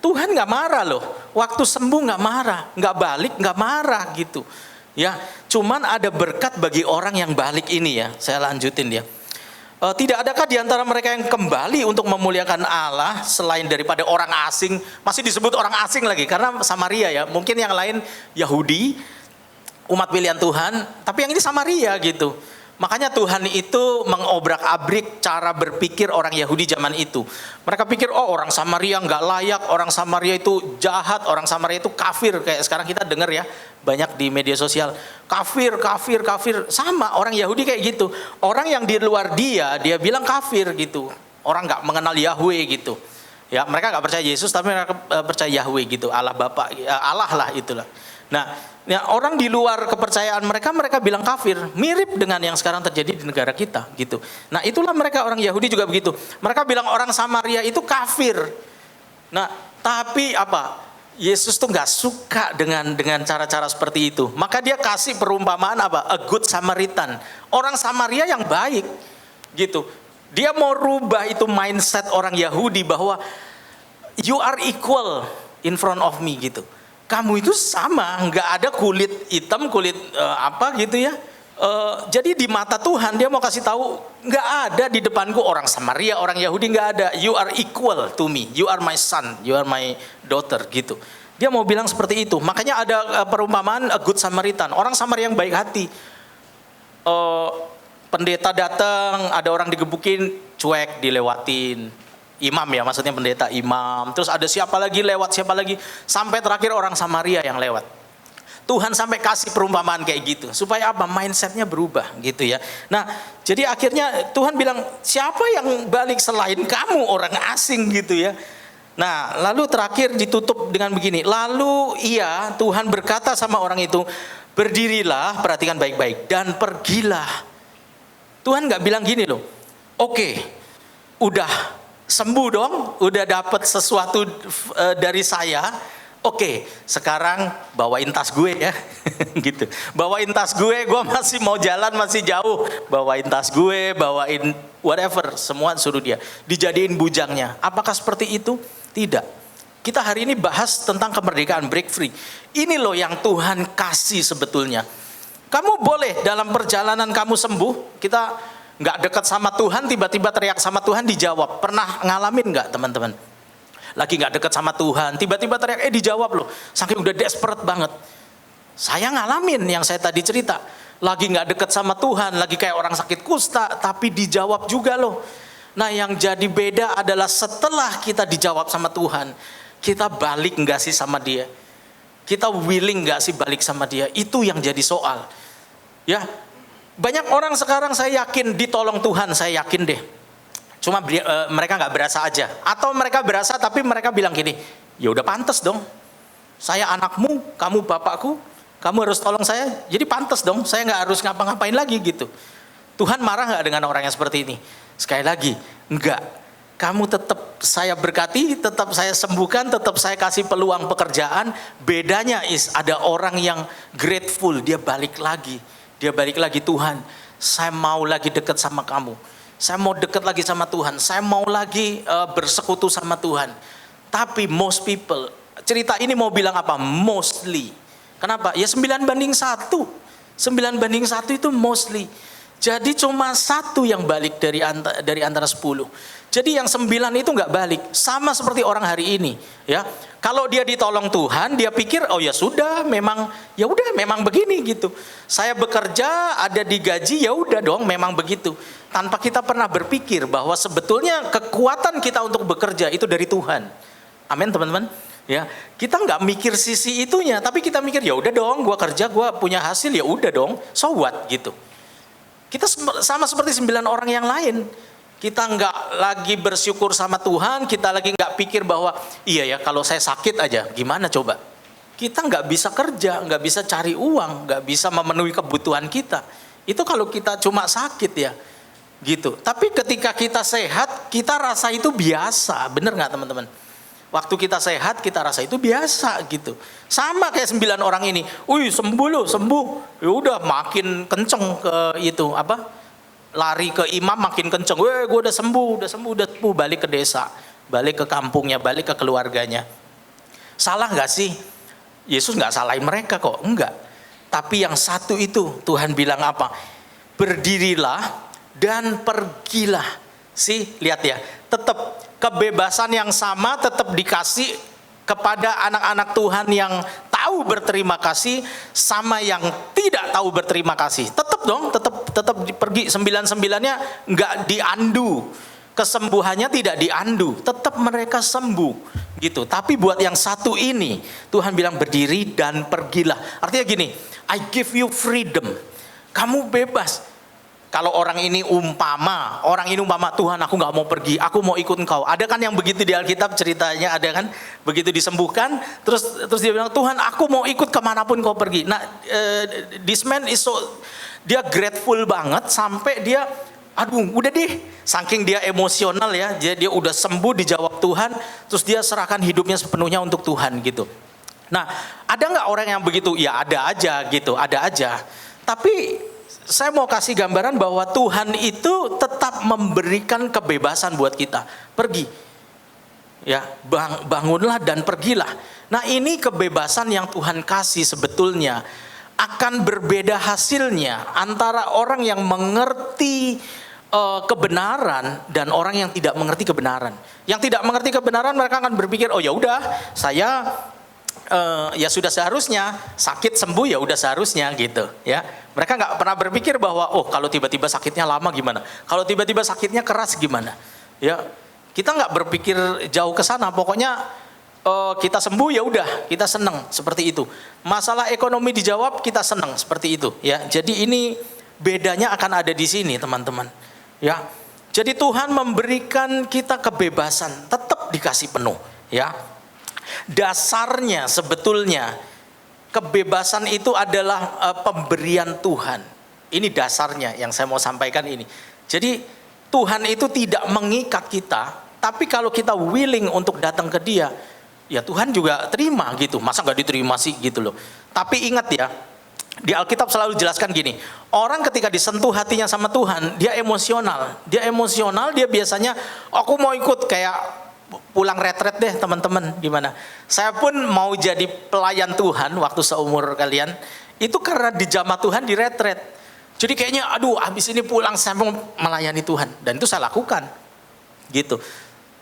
Tuhan nggak marah loh. Waktu sembuh nggak marah, nggak balik nggak marah gitu. Ya, cuman ada berkat bagi orang yang balik ini ya. Saya lanjutin ya. Tidak adakah di antara mereka yang kembali untuk memuliakan Allah selain daripada orang asing? Masih disebut orang asing lagi karena Samaria ya. Mungkin yang lain Yahudi. umat pilihan Tuhan, tapi yang ini Samaria gitu. Makanya Tuhan itu mengobrak-abrik cara berpikir orang Yahudi zaman itu. Mereka pikir, oh orang Samaria nggak layak, orang Samaria itu jahat, orang Samaria itu kafir. Kayak sekarang kita dengar ya, banyak di media sosial. Kafir, kafir, kafir. Sama, orang Yahudi kayak gitu. Orang yang di luar dia bilang kafir gitu. Orang nggak mengenal Yahweh gitu. Ya, mereka nggak percaya Yesus, tapi mereka percaya Yahweh gitu. Allah Bapa, Allah lah itulah. Nah, ya, orang di luar kepercayaan mereka bilang kafir, mirip dengan yang sekarang terjadi di negara kita gitu. Nah, itulah mereka orang Yahudi juga begitu. Mereka bilang orang Samaria itu kafir. Nah, tapi apa? Yesus tuh nggak suka dengan cara-cara seperti itu. Maka dia kasih perumpamaan apa? A good Samaritan. Orang Samaria yang baik gitu. Dia mau rubah itu mindset orang Yahudi bahwa you are equal in front of me gitu. Kamu itu sama, nggak ada kulit hitam, kulit apa gitu ya. Jadi di mata Tuhan dia mau kasih tahu, nggak ada di depanku orang Samaria, orang Yahudi, nggak ada. You are equal to me, you are my son, you are my daughter gitu. Dia mau bilang seperti itu. Makanya ada perumpamaan a good Samaritan, orang Samaria yang baik hati. Pendeta datang, ada orang digebukin, cuek, dilewatin. Imam ya, maksudnya pendeta imam. Terus ada siapa lagi lewat, siapa lagi. Sampai terakhir orang Samaria yang lewat. Tuhan sampai kasih perumpamaan kayak gitu. Supaya apa? Mindsetnya berubah gitu ya. Nah, jadi akhirnya Tuhan bilang, siapa yang balik selain kamu orang asing gitu ya. Nah, lalu terakhir ditutup dengan begini. Lalu iya, Tuhan berkata sama orang itu, berdirilah, perhatikan baik-baik, dan pergilah. Tuhan nggak bilang gini loh, oke, udah sembuh dong, udah dapat sesuatu dari saya, oke, sekarang bawain tas gue ya, gitu. Bawain tas gue masih mau jalan, masih jauh, bawain tas gue, bawain whatever, semua suruh dia, dijadiin bujangnya. Apakah seperti itu? Tidak. Kita hari ini bahas tentang kemerdekaan, break free. Ini loh yang Tuhan kasih sebetulnya. Kamu boleh dalam perjalanan kamu sembuh, kita nggak dekat sama Tuhan, tiba-tiba teriak sama Tuhan dijawab. Pernah ngalamin nggak teman-teman? Lagi nggak dekat sama Tuhan, tiba-tiba teriak, dijawab loh. Saking udah desperate banget. Saya ngalamin yang saya tadi cerita. Lagi nggak dekat sama Tuhan, lagi kayak orang sakit kusta, tapi dijawab juga loh. Nah, yang jadi beda adalah setelah kita dijawab sama Tuhan, kita balik nggak sih sama Dia? Kita willing nggak sih balik sama Dia? Itu yang jadi soal. Ya, banyak orang sekarang saya yakin ditolong Tuhan, saya yakin deh. Cuma mereka nggak berasa aja. Atau mereka berasa tapi mereka bilang gini, ya udah pantas dong. Saya anakmu, kamu bapakku, kamu harus tolong saya. Jadi pantas dong, saya nggak harus ngapa-ngapain lagi gitu. Tuhan marah nggak dengan orang yang seperti ini? Sekali lagi, enggak. Kamu tetap saya berkati, tetap saya sembuhkan, tetap saya kasih peluang pekerjaan. Bedanya ada orang yang grateful, dia balik lagi. Dia balik lagi, Tuhan, saya mau lagi dekat sama kamu. Saya mau dekat lagi sama Tuhan. Saya mau lagi bersekutu sama Tuhan. Tapi most people, cerita ini mau bilang apa? Mostly. Kenapa? Ya 9:1. 9:1 itu mostly. Jadi cuma 1 yang balik dari antara 10. Jadi yang 9 itu nggak balik. Sama seperti orang hari ini, ya. Kalau dia ditolong Tuhan, dia pikir, oh ya sudah, memang begini gitu. Saya bekerja, ada digaji, ya udah dong, memang begitu. Tanpa kita pernah berpikir bahwa sebetulnya kekuatan kita untuk bekerja itu dari Tuhan. Amin, teman-teman. Ya, kita nggak mikir sisi itunya, tapi kita mikir ya udah dong, gua kerja, gua punya hasil, ya udah dong, so what gitu. Kita sama seperti 9 orang yang lain. Kita nggak lagi bersyukur sama Tuhan, kita lagi nggak pikir bahwa iya ya kalau saya sakit aja gimana coba. Kita nggak bisa kerja, nggak bisa cari uang, nggak bisa memenuhi kebutuhan kita. Itu kalau kita cuma sakit ya, gitu. Tapi ketika kita sehat, kita rasa itu biasa, bener nggak teman-teman? Waktu kita sehat, kita rasa itu biasa gitu. Sama kayak 9 orang ini, sembuh loh, sembuh. Ya udah makin kenceng ke itu apa? Lari ke imam makin kenceng, gue udah sembuh, balik ke desa, balik ke kampungnya, balik ke keluarganya. Salah nggak sih? Yesus nggak salahin mereka kok, enggak. Tapi yang satu itu Tuhan bilang apa? Berdirilah dan pergilah. Lihat ya, tetap kebebasan yang sama tetap dikasih kepada anak-anak Tuhan yang tahu tahu berterima kasih sama yang tidak tahu berterima kasih. Tetap dong, tetap pergi 99-nya nggak diandu. Kesembuhannya tidak diandu, tetap mereka sembuh gitu. Tapi buat yang satu ini, Tuhan bilang berdiri dan pergilah. Artinya gini, I give you freedom. Kamu bebas. Kalau orang ini umpama, Tuhan aku nggak mau pergi, aku mau ikut engkau. Ada kan yang begitu di Alkitab ceritanya, ada kan begitu disembuhkan, terus dia bilang Tuhan aku mau ikut kemanapun kau pergi. Nah, this man is so, dia grateful banget sampai dia, aduh udah deh, saking dia emosional ya, dia udah sembuh dijawab Tuhan, terus dia serahkan hidupnya sepenuhnya untuk Tuhan gitu. Nah, ada nggak orang yang begitu? Ya ada aja gitu, ada aja. Tapi saya mau kasih gambaran bahwa Tuhan itu tetap memberikan kebebasan buat kita. Pergi. Ya, bangunlah dan pergilah. Nah, ini kebebasan yang Tuhan kasih sebetulnya akan berbeda hasilnya antara orang yang mengerti kebenaran dan orang yang tidak mengerti kebenaran. Yang tidak mengerti kebenaran mereka akan berpikir, oh ya udah, saya ya sudah seharusnya sakit sembuh, ya udah seharusnya gitu ya. Mereka nggak pernah berpikir bahwa oh kalau tiba-tiba sakitnya lama gimana, kalau tiba-tiba sakitnya keras gimana ya. Kita nggak berpikir jauh ke sana, pokoknya kita sembuh ya udah, kita senang seperti itu. Masalah ekonomi dijawab, kita senang seperti itu ya. Jadi ini bedanya akan ada di sini teman-teman ya. Jadi Tuhan memberikan kita kebebasan, tetap dikasih penuh ya. Dasarnya sebetulnya kebebasan itu adalah pemberian Tuhan. Ini dasarnya yang saya mau sampaikan ini. Jadi Tuhan itu tidak mengikat kita, tapi kalau kita willing untuk datang ke Dia, ya Tuhan juga terima gitu. Masa nggak diterima sih gitu loh. Tapi ingat ya, di Alkitab selalu jelaskan gini, orang ketika disentuh hatinya sama Tuhan, dia emosional. Dia biasanya, aku mau ikut kayak pulang retret deh teman-teman, gimana? Saya pun mau jadi pelayan Tuhan waktu seumur kalian, itu karena dijamah Tuhan di retret. Jadi kayaknya, aduh habis ini pulang saya mau melayani Tuhan, dan itu saya lakukan, gitu.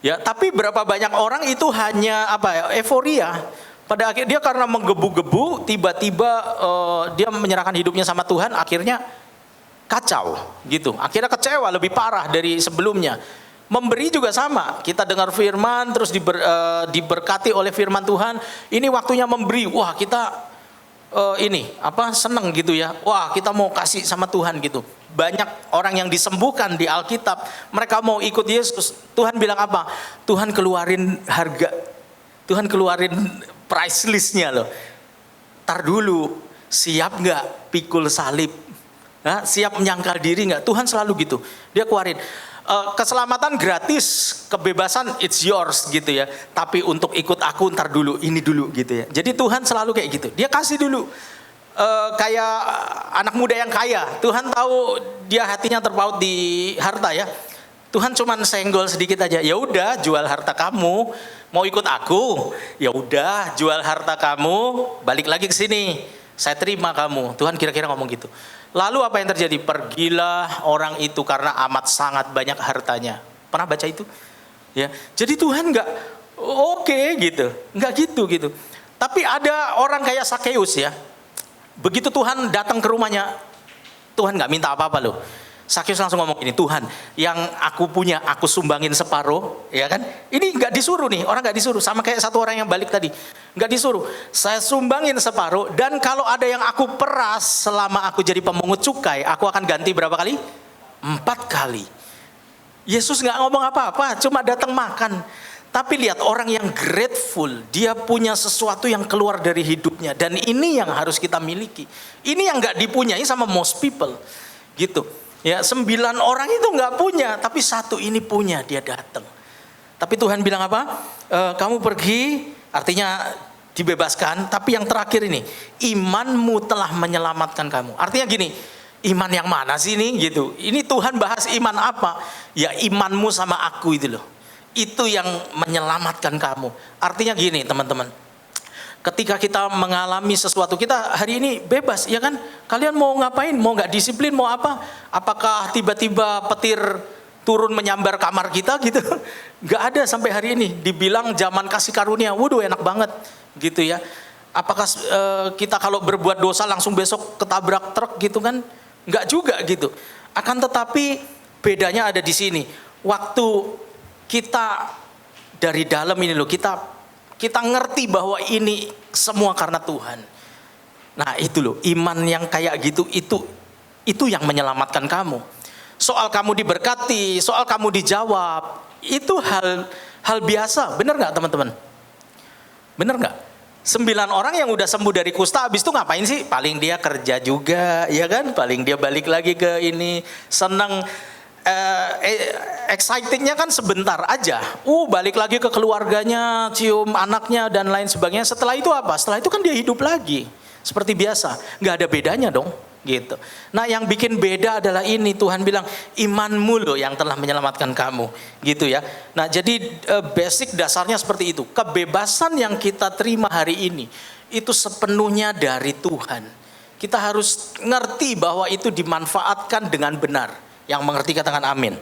Ya, tapi berapa banyak orang itu hanya euforia. Pada akhirnya dia karena menggebu-gebu, tiba-tiba dia menyerahkan hidupnya sama Tuhan, akhirnya kacau, gitu. Akhirnya kecewa lebih parah dari sebelumnya. Memberi juga sama, kita dengar firman terus diberkati oleh firman Tuhan, ini waktunya memberi, wah kita seneng gitu ya, wah kita mau kasih sama Tuhan gitu. Banyak orang yang disembuhkan di Alkitab, mereka mau ikut Yesus, Tuhan bilang apa? Tuhan keluarin harga, Tuhan keluarin price listnya loh. Tar dulu, siap nggak pikul salib? Nah, siap menyangkal diri nggak? Tuhan selalu gitu, dia keluarin. Keselamatan gratis, kebebasan it's yours gitu ya. Tapi untuk ikut aku ntar dulu, ini dulu gitu ya. Jadi Tuhan selalu kayak gitu. Dia kasih dulu. Kayak anak muda yang kaya. Tuhan tahu dia hatinya terpaut di harta ya. Tuhan cuman senggol sedikit aja. Ya udah, jual harta kamu. Mau ikut aku? Ya udah, jual harta kamu. Balik lagi ke sini. Saya terima kamu. Tuhan kira-kira ngomong gitu. Lalu apa yang terjadi? Pergilah orang itu karena amat sangat banyak hartanya. Pernah baca itu? Ya. Jadi Tuhan nggak oke gitu, nggak gitu. Tapi ada orang kayak Sakeus ya. Begitu Tuhan datang ke rumahnya, Tuhan nggak minta apa-apa loh. Sakeus langsung ngomong ini, Tuhan, yang aku punya aku sumbangin separuh, ya kan? Ini nggak disuruh nih, orang nggak disuruh, sama kayak satu orang yang balik tadi, nggak disuruh. Saya sumbangin separuh, dan kalau ada yang aku peras selama aku jadi pemungut cukai, aku akan ganti berapa kali? 4 kali. Yesus nggak ngomong apa-apa, cuma datang makan. Tapi lihat orang yang grateful, dia punya sesuatu yang keluar dari hidupnya, dan ini yang harus kita miliki. Ini yang nggak dipunyai sama most people, gitu. Ya, 9 orang itu nggak punya, tapi satu ini punya, dia datang. Tapi Tuhan bilang apa? Kamu pergi, artinya dibebaskan. Tapi yang terakhir ini, imanmu telah menyelamatkan kamu. Artinya gini, iman yang mana sih ini? Gitu. Ini Tuhan bahas iman apa? Ya imanmu sama aku itu loh. Itu yang menyelamatkan kamu. Artinya gini teman-teman. Ketika kita mengalami sesuatu, kita hari ini bebas, ya kan? Kalian mau ngapain? Mau nggak disiplin? Mau apa? Apakah tiba-tiba petir turun menyambar kamar kita gitu? Nggak ada sampai hari ini. Dibilang zaman kasih karunia, waduh enak banget, gitu ya. Apakah kita kalau berbuat dosa langsung besok ketabrak truk gitu kan? Enggak juga gitu. Akan tetapi bedanya ada di sini. Waktu kita dari dalam ini loh, kita ngerti bahwa ini semua karena Tuhan. Nah itu loh, iman yang kayak gitu itu yang menyelamatkan kamu. Soal kamu diberkati, soal kamu dijawab, itu hal biasa. Benar nggak teman-teman? Benar nggak? 9 orang yang udah sembuh dari kusta habis itu ngapain sih? Paling dia kerja juga, ya kan? Paling dia balik lagi ke ini, seneng, excitingnya kan sebentar aja. Balik lagi ke keluarganya, cium anaknya dan lain sebagainya. Setelah itu apa? Setelah itu kan dia hidup lagi seperti biasa. Nggak ada bedanya dong, gitu. Nah yang bikin beda adalah ini, Tuhan bilang imanmu loh yang telah menyelamatkan kamu, gitu ya. Nah jadi basic dasarnya seperti itu. Kebebasan yang kita terima hari ini itu sepenuhnya dari Tuhan. Kita harus ngerti bahwa itu dimanfaatkan dengan benar. Yang mengerti katakan amin.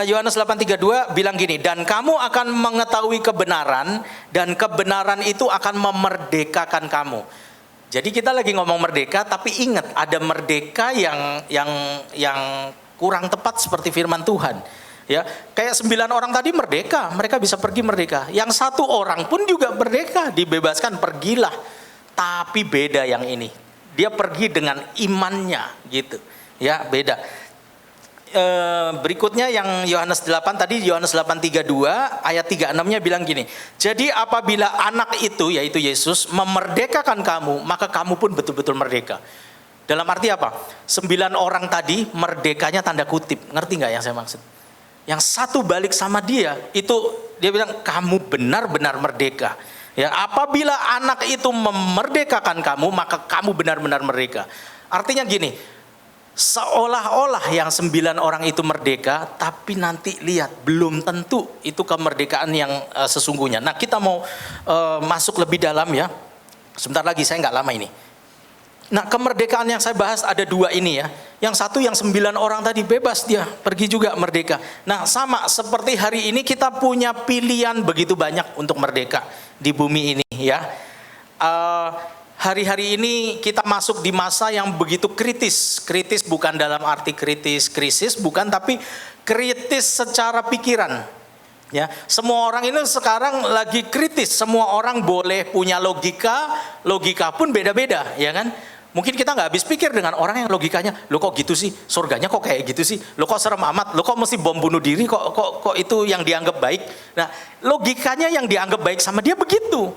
Yohanes 8:32 bilang gini, dan kamu akan mengetahui kebenaran dan kebenaran itu akan memerdekakan kamu. Jadi kita lagi ngomong merdeka, tapi ingat ada merdeka yang kurang tepat seperti firman Tuhan. Ya, kayak 9 orang tadi merdeka, mereka bisa pergi merdeka. Yang 1 orang pun juga merdeka, dibebaskan, pergilah. Tapi beda yang ini. Dia pergi dengan imannya gitu. Ya, beda. Berikutnya yang Yohanes 8 tadi, Yohanes 8:32 ayat 36-nya bilang gini, jadi apabila anak itu yaitu Yesus memerdekakan kamu, maka kamu pun betul-betul merdeka. Dalam arti apa? 9 orang tadi merdekanya tanda kutip, ngerti nggak yang saya maksud? Yang 1 balik sama dia, itu dia bilang kamu benar-benar merdeka. Ya, apabila anak itu memerdekakan kamu, maka kamu benar-benar merdeka. Artinya gini, seolah-olah yang 9 orang itu merdeka, tapi nanti lihat belum tentu itu kemerdekaan yang sesungguhnya. Nah kita mau masuk lebih dalam ya. Sebentar lagi, saya nggak lama ini. Nah kemerdekaan yang saya bahas ada 2 ini ya. Yang 1 yang 9 orang tadi bebas, dia pergi juga merdeka. Nah sama seperti hari ini kita punya pilihan begitu banyak untuk merdeka di bumi ini ya. Hari-hari ini kita masuk di masa yang begitu kritis. Kritis bukan dalam arti krisis, bukan, tapi kritis secara pikiran. Ya, semua orang ini sekarang lagi kritis. Semua orang boleh punya logika pun beda-beda, ya kan? Mungkin kita nggak habis pikir dengan orang yang logikanya, lo kok gitu sih, surganya kok kayak gitu sih, lo kok serem amat, lo kok mesti bom bunuh diri, kok itu yang dianggap baik. Nah, logikanya yang dianggap baik sama dia begitu.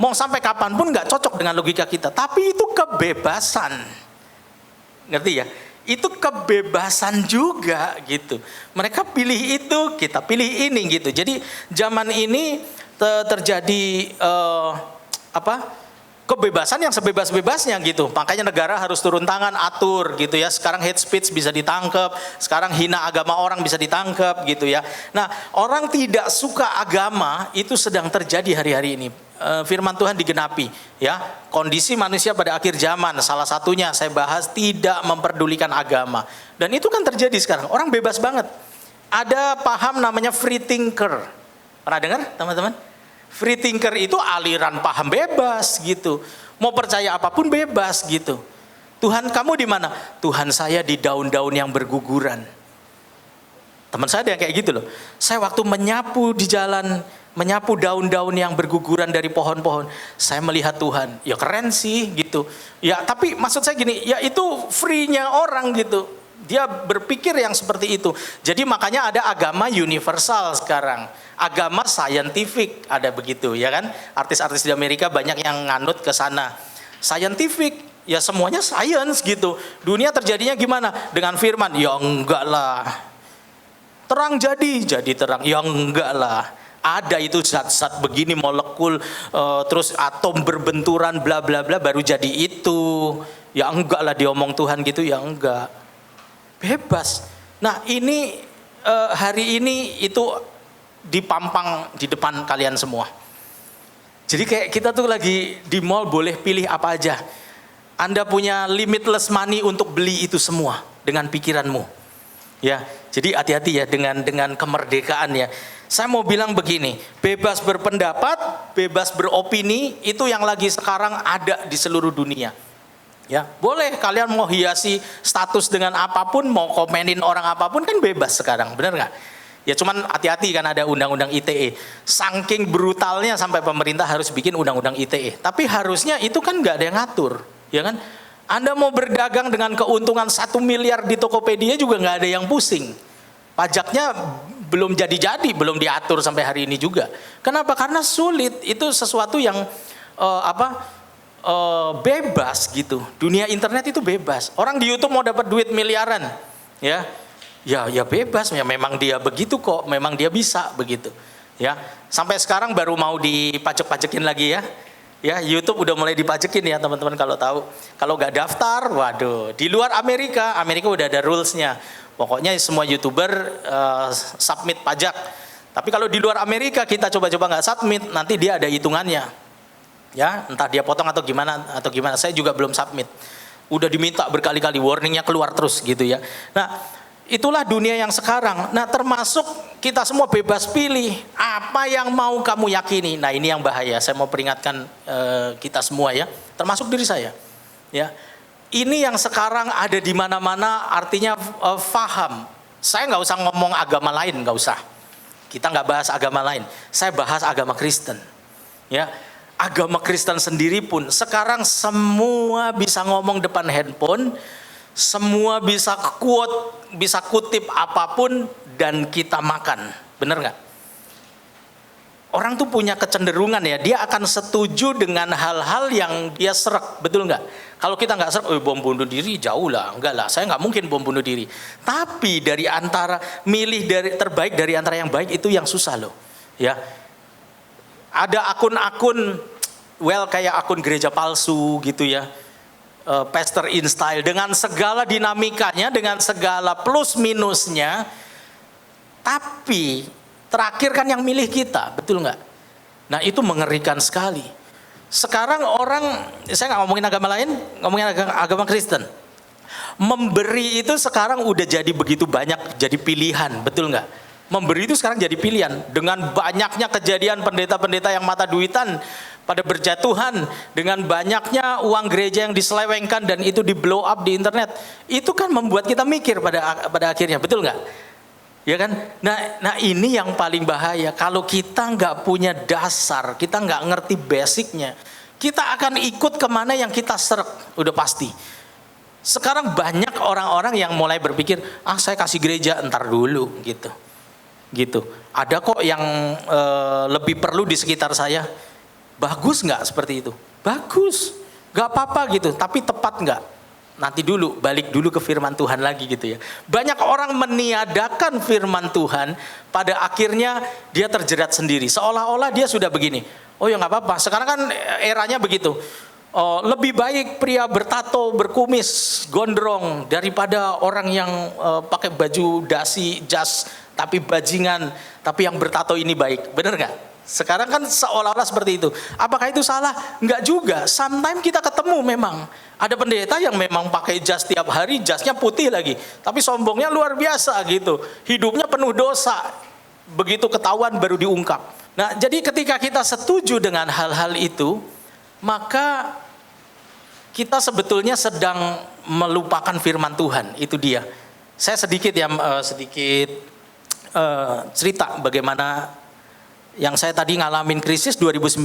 Mau sampai kapanpun nggak cocok dengan logika kita, tapi itu kebebasan, ngerti ya? Itu kebebasan juga gitu. Mereka pilih itu, kita pilih ini gitu. Jadi zaman ini terjadi kebebasan yang sebebas-bebasnya gitu. Makanya negara harus turun tangan, atur gitu ya. Sekarang hate speech bisa ditangkap, sekarang hina agama orang bisa ditangkap gitu ya. Nah, orang tidak suka agama itu sedang terjadi hari-hari ini. Firman Tuhan digenapi ya. Kondisi manusia pada akhir zaman, salah satunya saya bahas tidak memperdulikan agama. Dan itu kan terjadi sekarang. Orang bebas banget. Ada paham namanya free thinker. Pernah dengar, teman-teman? Free thinker itu aliran paham bebas gitu. Mau percaya apapun bebas gitu. Tuhan kamu di mana? Tuhan saya di daun-daun yang berguguran. Teman saya ada yang kayak gitu loh. Saya waktu menyapu di jalan, menyapu daun-daun yang berguguran dari pohon-pohon, saya melihat Tuhan. Ya keren sih gitu. Ya tapi maksud saya gini, ya itu free-nya orang gitu. Dia berpikir yang seperti itu. Jadi makanya ada agama universal sekarang. Agama scientific ada begitu ya kan. Artis-artis di Amerika banyak yang nganut ke sana. Scientific, ya semuanya science gitu. Dunia terjadinya gimana? Dengan firman, ya enggak lah. Terang jadi terang, ya enggak lah. Ada itu zat-zat begini molekul, terus atom berbenturan bla bla bla baru jadi itu. Ya enggak lah diomong Tuhan gitu, ya enggak. Bebas. Nah ini hari ini itu dipampang di depan kalian semua. Jadi kayak kita tuh lagi di mall boleh pilih apa aja. Anda punya limitless money untuk beli itu semua dengan pikiranmu. Ya, jadi hati-hati ya dengan kemerdekaan ya. Saya mau bilang begini, bebas berpendapat bebas beropini, itu yang lagi sekarang ada di seluruh dunia. Ya, boleh kalian mau hiasi status dengan apapun, mau komenin orang apapun kan bebas sekarang, benar nggak? Ya cuman hati-hati kan ada undang-undang ITE. Saking brutalnya sampai pemerintah harus bikin undang-undang ITE. Tapi harusnya itu kan nggak ada yang ngatur, ya kan? Anda mau berdagang dengan keuntungan 1 miliar di Tokopedia juga nggak ada yang pusing. Pajaknya belum jadi-jadi, belum diatur sampai hari ini juga. Kenapa? Karena sulit. Itu sesuatu yang bebas gitu. Dunia internet itu bebas. Orang di YouTube mau dapat duit miliaran, ya bebas. Ya memang dia begitu kok. Memang dia bisa begitu. Ya sampai sekarang baru mau dipajak-pajakin lagi ya. Ya, YouTube udah mulai dipajekin ya teman-teman kalau tahu. Kalau nggak daftar, waduh. Di luar Amerika udah ada rulesnya. Pokoknya semua YouTuber submit pajak. Tapi kalau di luar Amerika kita coba-coba nggak submit, nanti dia ada hitungannya. Ya, entah dia potong atau gimana. Saya juga belum submit. Udah diminta berkali-kali, warningnya keluar terus gitu ya. Nah, itulah dunia yang sekarang. Nah, termasuk kita semua bebas pilih apa yang mau kamu yakini. Nah, ini yang bahaya. Saya mau peringatkan kita semua ya, termasuk diri saya. Ya, ini yang sekarang ada di mana-mana. Artinya faham. Saya nggak usah ngomong agama lain, nggak usah. Kita nggak bahas agama lain. Saya bahas agama Kristen. Ya, agama Kristen sendiri pun sekarang semua bisa ngomong depan handphone. Semua bisa quote, bisa kutip apapun dan kita makan. Bener nggak? Orang tuh punya kecenderungan ya, dia akan setuju dengan hal-hal yang dia serak, betul nggak? Kalau kita nggak serak, bom bunuh diri jauh lah, enggak lah, saya nggak mungkin bom bunuh diri. Tapi dari antara milih dari terbaik dari antara yang baik itu yang susah loh, ya. Ada akun-akun, kayak akun gereja palsu gitu ya. Pastor in style dengan segala dinamikanya, dengan segala plus minusnya, tapi terakhir kan yang milih kita, betul nggak? Nah itu mengerikan sekali. Sekarang orang, saya nggak ngomongin agama lain, ngomongin agama Kristen. Memberi itu sekarang udah jadi begitu banyak, jadi pilihan, betul nggak? Memberi itu sekarang jadi pilihan. Dengan banyaknya kejadian pendeta-pendeta yang mata duitan pada berjatuhan, dengan banyaknya uang gereja yang diselewengkan dan itu di blow up di internet, itu kan membuat kita mikir pada akhirnya, betul nggak? Ya kan? Nah ini yang paling bahaya. Kalau kita nggak punya dasar, kita nggak ngerti basicnya, kita akan ikut kemana yang kita seret, udah pasti. Sekarang banyak orang-orang yang mulai berpikir, saya kasih gereja entar dulu gitu. Ada kok yang lebih perlu di sekitar saya. Bagus nggak seperti itu? Bagus, nggak apa-apa gitu. Tapi tepat nggak? Nanti dulu, balik dulu ke firman Tuhan lagi gitu ya. Banyak orang meniadakan firman Tuhan, pada akhirnya dia terjerat sendiri. Seolah-olah dia sudah begini. Oh ya nggak apa-apa. Sekarang kan eranya begitu. Lebih baik pria bertato, berkumis, gondrong daripada orang yang pakai baju dasi, jas, tapi bajingan, tapi yang bertato ini baik. Bener nggak? Sekarang kan seolah-olah seperti itu. Apakah itu salah? Enggak juga. Sometimes kita ketemu memang. Ada pendeta yang memang pakai jas tiap hari, jasnya putih lagi. Tapi sombongnya luar biasa gitu. Hidupnya penuh dosa. Begitu ketahuan baru diungkap. Nah jadi ketika kita setuju dengan hal-hal itu, maka kita sebetulnya sedang melupakan firman Tuhan. Itu dia. Saya sedikit cerita bagaimana yang saya tadi ngalamin krisis 2019,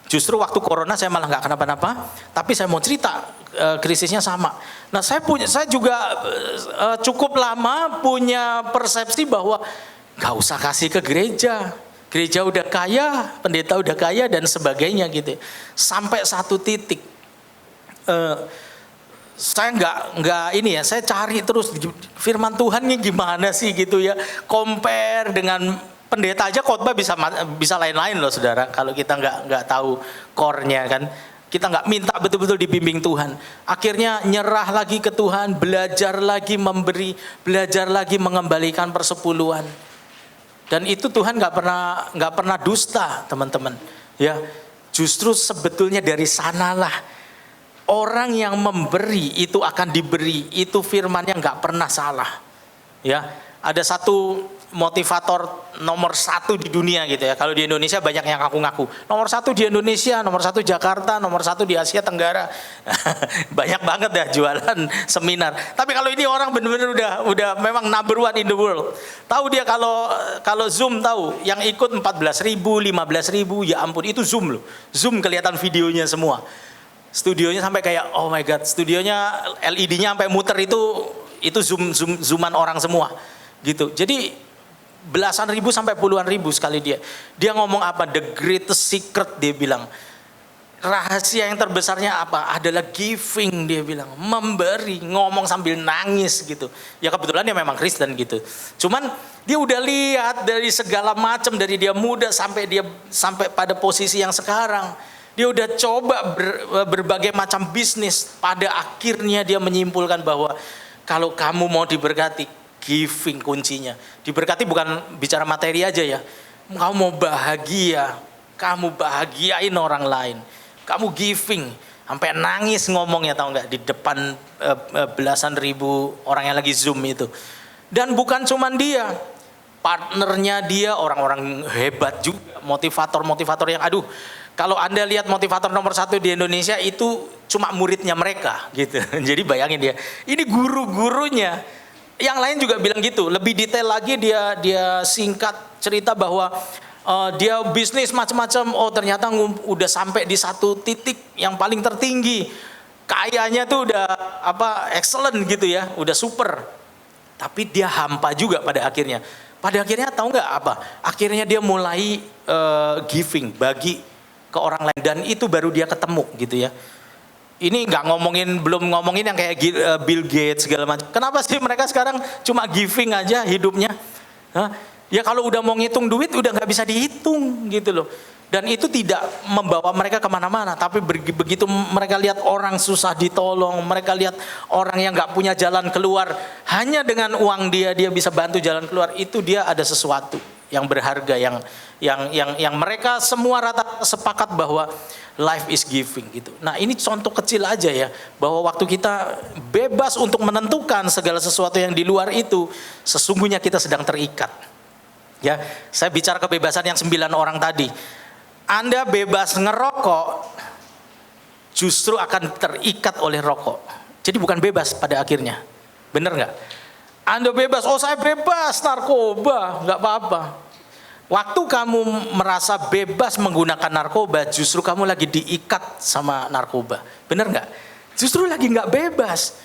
justru waktu corona saya malah nggak kenapa-napa, tapi saya mau cerita krisisnya sama. Nah saya juga cukup lama punya persepsi bahwa nggak usah kasih ke gereja udah kaya, pendeta udah kaya dan sebagainya gitu. Sampai satu titik saya saya cari terus firman Tuhan ini gimana sih gitu ya, compare dengan pendeta aja khotbah bisa lain-lain loh saudara, kalau kita nggak tahu core-nya kan, kita nggak minta betul-betul dibimbing Tuhan, akhirnya nyerah lagi ke Tuhan, belajar lagi memberi, belajar lagi mengembalikan persepuluhan, dan itu Tuhan nggak pernah dusta teman-teman, ya justru sebetulnya dari sanalah orang yang memberi itu akan diberi, itu firmannya nggak pernah salah, ya. ada satu motivator nomor 1 di dunia gitu ya. Kalau di Indonesia banyak yang ngaku-ngaku. Nomor 1 di Indonesia, nomor 1 Jakarta, nomor 1 di Asia Tenggara. Banyak banget dah jualan seminar. Tapi kalau ini orang benar-benar udah memang number 1 in the world. Tahu dia kalau Zoom tahu, yang ikut 14.000, 15.000, ya ampun itu Zoom loh. Zoom kelihatan videonya semua. Studionya sampai kayak oh my god, studionya LED-nya sampai muter itu zooman orang semua. Gitu. Jadi belasan ribu sampai puluhan ribu sekali dia ngomong apa, the greatest secret dia bilang, rahasia yang terbesarnya apa adalah giving, dia bilang memberi, ngomong sambil nangis gitu ya. Kebetulan dia memang Kristen gitu, cuman dia udah lihat dari segala macam, dari dia muda sampai pada posisi yang sekarang, dia udah coba berbagai macam bisnis. Pada akhirnya dia menyimpulkan bahwa kalau kamu mau diberkati, giving kuncinya. Diberkati bukan bicara materi aja ya. Kamu mau bahagia, kamu bahagiain orang lain. Kamu giving, sampai nangis ngomongnya, tahu nggak, di depan belasan ribu orang yang lagi Zoom itu. Dan bukan cuman dia, partnernya dia orang-orang hebat juga, motivator yang aduh. Kalau Anda lihat motivator nomor 1 di Indonesia itu cuma muridnya mereka gitu. Jadi bayangin dia, ini guru-gurunya. Yang lain juga bilang gitu. Lebih detail lagi dia singkat cerita bahwa dia bisnis macam-macam. Oh ternyata udah sampai di satu titik yang paling tertinggi. Kayaknya tuh udah excellent gitu ya, udah super. Tapi dia hampa juga pada akhirnya. Pada akhirnya tahu nggak apa? Akhirnya dia mulai giving, bagi ke orang lain, dan itu baru dia ketemu gitu ya. Ini belum ngomongin yang kayak Bill Gates segala macam. Kenapa sih mereka sekarang cuma giving aja hidupnya? Hah? Ya kalau udah mau ngitung duit udah nggak bisa dihitung gitu loh. Dan itu tidak membawa mereka kemana-mana. Tapi begitu mereka lihat orang susah ditolong, mereka lihat orang yang nggak punya jalan keluar, hanya dengan uang dia bisa bantu jalan keluar. Itu dia ada sesuatu yang berharga, yang mereka semua rata sepakat bahwa life is giving gitu. Nah ini contoh kecil aja ya, bahwa waktu kita bebas untuk menentukan segala sesuatu yang di luar itu, sesungguhnya kita sedang terikat. Ya, saya bicara kebebasan yang 9 orang tadi. Anda bebas ngerokok, justru akan terikat oleh rokok. Jadi bukan bebas pada akhirnya, bener nggak? Anda bebas, oh saya bebas narkoba, nggak apa-apa. Waktu kamu merasa bebas menggunakan narkoba, justru kamu lagi diikat sama narkoba. Bener nggak? Justru lagi nggak bebas.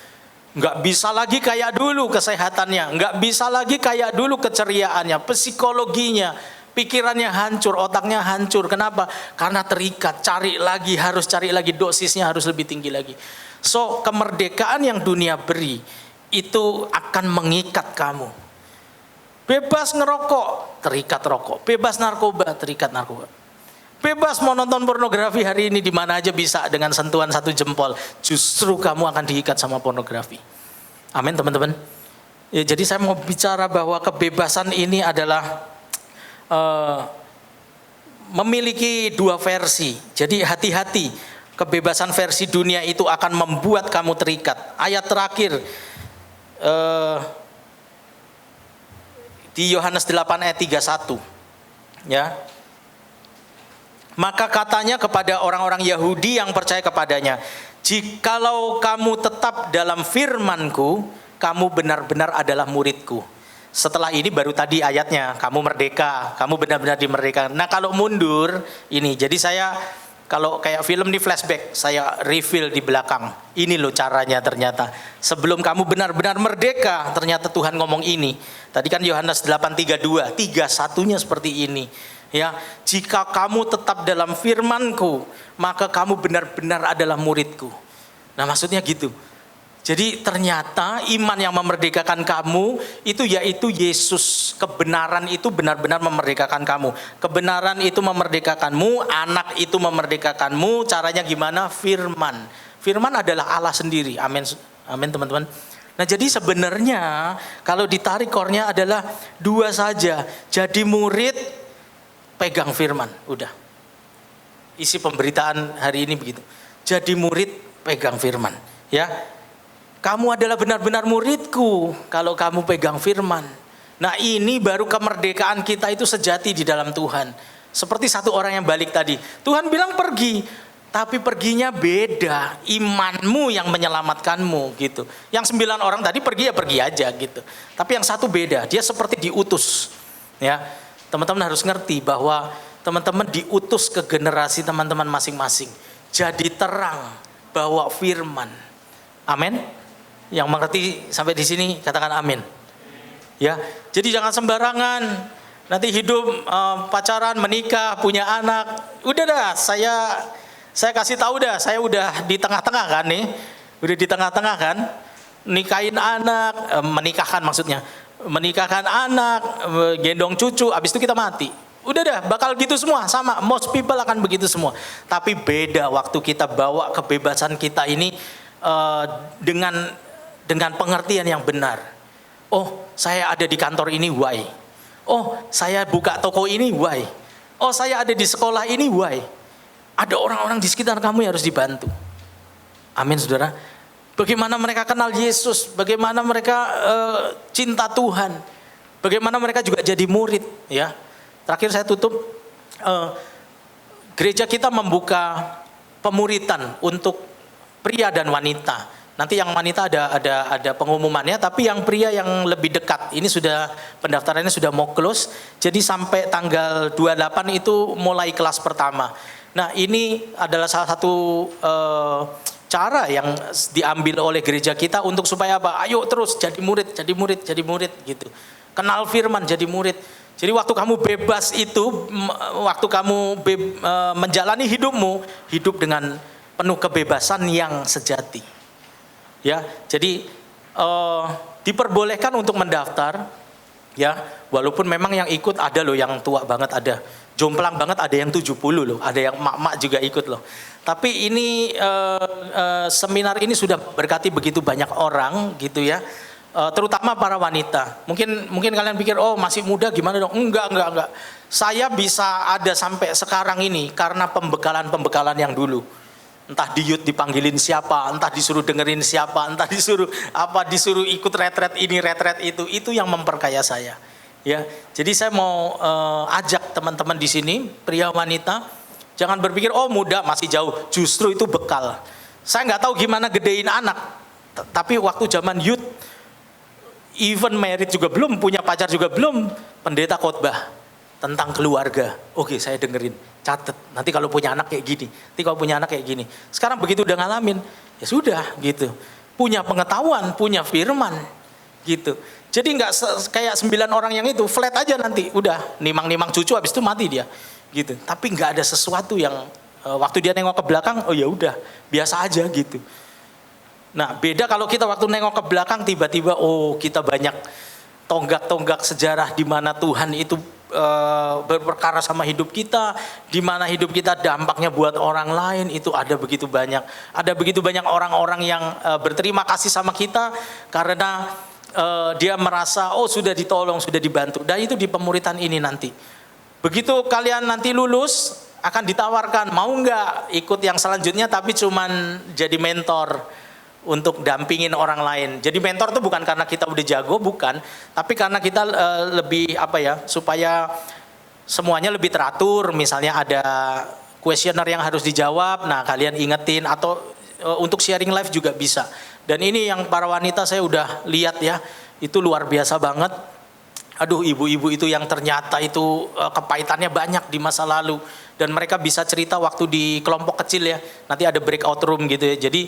Nggak bisa lagi kayak dulu kesehatannya. Nggak bisa lagi kayak dulu keceriaannya, psikologinya, pikirannya hancur, otaknya hancur. Kenapa? Karena terikat, harus cari lagi, dosisnya harus lebih tinggi lagi. So, kemerdekaan yang dunia beri, itu akan mengikat kamu. Bebas ngerokok, terikat rokok. Bebas narkoba, terikat narkoba. Bebas mau nonton pornografi hari ini di mana aja bisa dengan sentuhan 1 jempol. Justru kamu akan diikat sama pornografi. Amin teman-teman. Ya, jadi saya mau bicara bahwa kebebasan ini adalah memiliki 2 versi. Jadi hati-hati. Kebebasan versi dunia itu akan membuat kamu terikat. Ayat terakhir di Yohanes 8 ayat 31. Ya. Maka katanya kepada orang-orang Yahudi yang percaya kepadanya, jikalau kamu tetap dalam firman-Ku, kamu benar-benar adalah murid-Ku. Setelah ini baru tadi ayatnya, kamu merdeka, kamu benar-benar dimerdekakan. Nah kalau mundur, ini, jadi saya kalau kayak film di flashback, saya reveal di belakang. Ini loh caranya ternyata. Sebelum kamu benar-benar merdeka, ternyata Tuhan ngomong ini. Tadi kan Yohanes 8:32, 31-nya seperti ini. Ya, jika kamu tetap dalam firman-Ku, maka kamu benar-benar adalah murid-Ku. Nah maksudnya gitu. Jadi ternyata iman yang memerdekakan kamu itu yaitu Yesus. Kebenaran itu benar-benar memerdekakan kamu. Kebenaran itu memerdekakanmu, anak itu memerdekakanmu. Caranya gimana? Firman. Firman adalah Allah sendiri. Amin. Amin teman-teman. Nah jadi sebenarnya kalau ditarik core-nya adalah 2 saja. Jadi murid, pegang firman. Udah. Isi pemberitaan hari ini begitu. Jadi murid, pegang firman. Ya. Kamu adalah benar-benar murid-Ku kalau kamu pegang firman. Nah ini baru kemerdekaan kita itu sejati di dalam Tuhan. Seperti satu orang yang balik tadi. Tuhan bilang pergi, tapi perginya beda. Imanmu yang menyelamatkanmu gitu. Yang 9 orang tadi pergi ya pergi aja gitu. Tapi yang satu beda, dia seperti diutus. Ya, teman-teman harus ngerti bahwa teman-teman diutus ke generasi teman-teman masing-masing. Jadi terang, bawa firman. Amin. Yang mengerti sampai di sini katakan amin. Ya, jadi jangan sembarangan. Nanti hidup pacaran, menikah, punya anak. Udah dah, saya kasih tahu dah, saya udah di tengah-tengah kan nih. Udah di tengah-tengah kan. Nikahin anak, menikahkan maksudnya. Menikahkan anak, gendong cucu, habis itu kita mati. Udah dah, bakal gitu semua, sama. Most people akan begitu semua. Tapi beda waktu kita bawa kebebasan kita ini dengan pengertian yang benar. Oh, saya ada di kantor ini, why? Oh, saya buka toko ini, why? Oh, saya ada di sekolah ini, why? Ada orang-orang di sekitar kamu yang harus dibantu. Amin, saudara. Bagaimana mereka kenal Yesus, bagaimana mereka cinta Tuhan, bagaimana mereka juga jadi murid. Ya, terakhir saya tutup. Gereja kita membuka pemuritan untuk pria dan wanita. Nanti yang wanita ada pengumumannya, tapi yang pria yang lebih dekat, ini sudah pendaftarannya sudah mau close, jadi sampai tanggal 28 itu mulai kelas pertama. Nah ini adalah salah satu cara yang diambil oleh gereja kita untuk supaya apa? Ayo terus jadi murid gitu. Kenal firman, jadi murid. Jadi waktu kamu bebas itu, waktu kamu menjalani hidupmu, hidup dengan penuh kebebasan yang sejati. Ya, jadi diperbolehkan untuk mendaftar, ya, walaupun memang yang ikut ada loh yang tua banget ada, jomplang banget ada yang 70 loh, ada yang mak-mak juga ikut loh. Tapi ini seminar ini sudah berkati begitu banyak orang gitu ya, terutama para wanita. Mungkin kalian pikir oh masih muda gimana dong? Enggak. Saya bisa ada sampai sekarang ini karena pembekalan yang dulu. Entah di youth dipanggilin siapa, entah disuruh dengerin siapa, entah disuruh ikut retret ini, retret itu yang memperkaya saya. Ya, jadi saya mau ajak teman-teman di sini, pria wanita, jangan berpikir oh muda masih jauh, justru itu bekal. Saya nggak tahu gimana gedein anak, tapi waktu zaman youth, even married juga belum, punya pacar juga belum, pendeta khotbah tentang keluarga. Oke, saya dengerin, catet. Nanti kalau punya anak kayak gini, nanti kalau punya anak kayak gini. Sekarang begitu udah ngalamin, ya sudah gitu. Punya pengetahuan, punya firman, gitu. Jadi nggak kayak 9 orang yang itu flat aja nanti, udah nimang-nimang cucu, habis itu mati dia, gitu. Tapi nggak ada sesuatu yang waktu dia nengok ke belakang, oh ya udah biasa aja gitu. Nah beda kalau kita waktu nengok ke belakang tiba-tiba, oh kita banyak tonggak-tonggak sejarah di mana Tuhan itu berperkara sama hidup kita, di mana hidup kita dampaknya buat orang lain, itu ada begitu banyak orang-orang yang berterima kasih sama kita karena dia merasa oh sudah ditolong, sudah dibantu. Dan itu di pemuritan ini nanti. Begitu kalian nanti lulus akan ditawarkan mau nggak ikut yang selanjutnya, tapi cuman jadi mentor untuk dampingin orang lain. Jadi mentor itu bukan karena kita udah jago, bukan, tapi karena kita lebih supaya semuanya lebih teratur. Misalnya ada kuesioner yang harus dijawab, nah kalian ingetin, atau untuk sharing live juga bisa. Dan ini yang para wanita saya udah lihat ya, itu luar biasa banget. Aduh, ibu-ibu itu yang ternyata itu kepahitannya banyak di masa lalu, dan mereka bisa cerita waktu di kelompok kecil ya. Nanti ada breakout room gitu ya. Jadi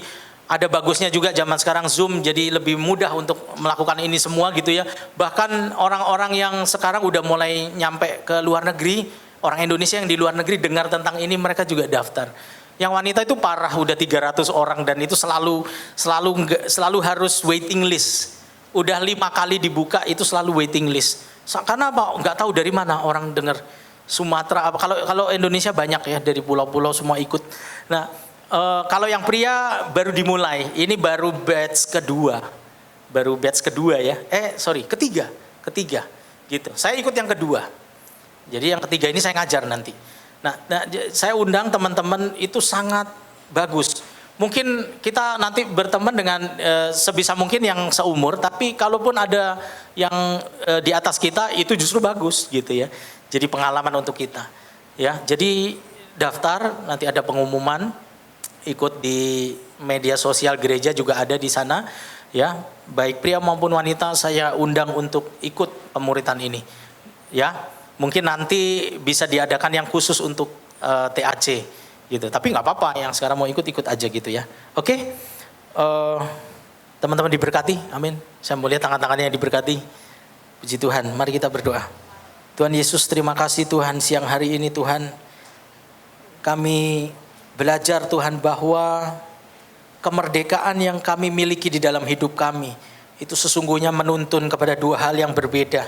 ada bagusnya juga zaman sekarang Zoom, jadi lebih mudah untuk melakukan ini semua gitu ya. Bahkan orang-orang yang sekarang udah mulai nyampe ke luar negeri, orang Indonesia yang di luar negeri dengar tentang ini, mereka juga daftar. Yang wanita itu parah, udah 300 orang, dan itu selalu harus waiting list. Udah 5 kali dibuka itu selalu waiting list. Karena apa? Nggak tahu dari mana orang dengar. Sumatera, kalau Indonesia banyak ya, dari pulau-pulau semua ikut. Nah, kalau yang pria baru dimulai, ini baru batch kedua ya. Ketiga, gitu. Saya ikut yang kedua. Jadi yang ketiga ini saya ngajar nanti. Nah saya undang teman-teman, itu sangat bagus. mungkin kita nanti berteman dengan sebisa mungkin yang seumur, tapi kalaupun ada yang di atas kita itu justru bagus gitu ya. Jadi pengalaman untuk kita. Ya, jadi daftar, nanti ada pengumuman, ikut di media sosial gereja juga ada di sana. Ya, baik pria maupun wanita saya undang untuk ikut pemuritan ini. Ya, mungkin nanti bisa diadakan yang khusus untuk TAC gitu. Tapi nggak apa-apa, yang sekarang mau ikut aja gitu ya. Oke, teman-teman diberkati, amin. Saya mau lihat tangan-tangannya yang diberkati. Puji Tuhan, mari kita berdoa. Tuhan Yesus, terima kasih Tuhan, siang hari ini Tuhan, kami belajar Tuhan bahwa kemerdekaan yang kami miliki di dalam hidup kami itu sesungguhnya menuntun kepada dua hal yang berbeda.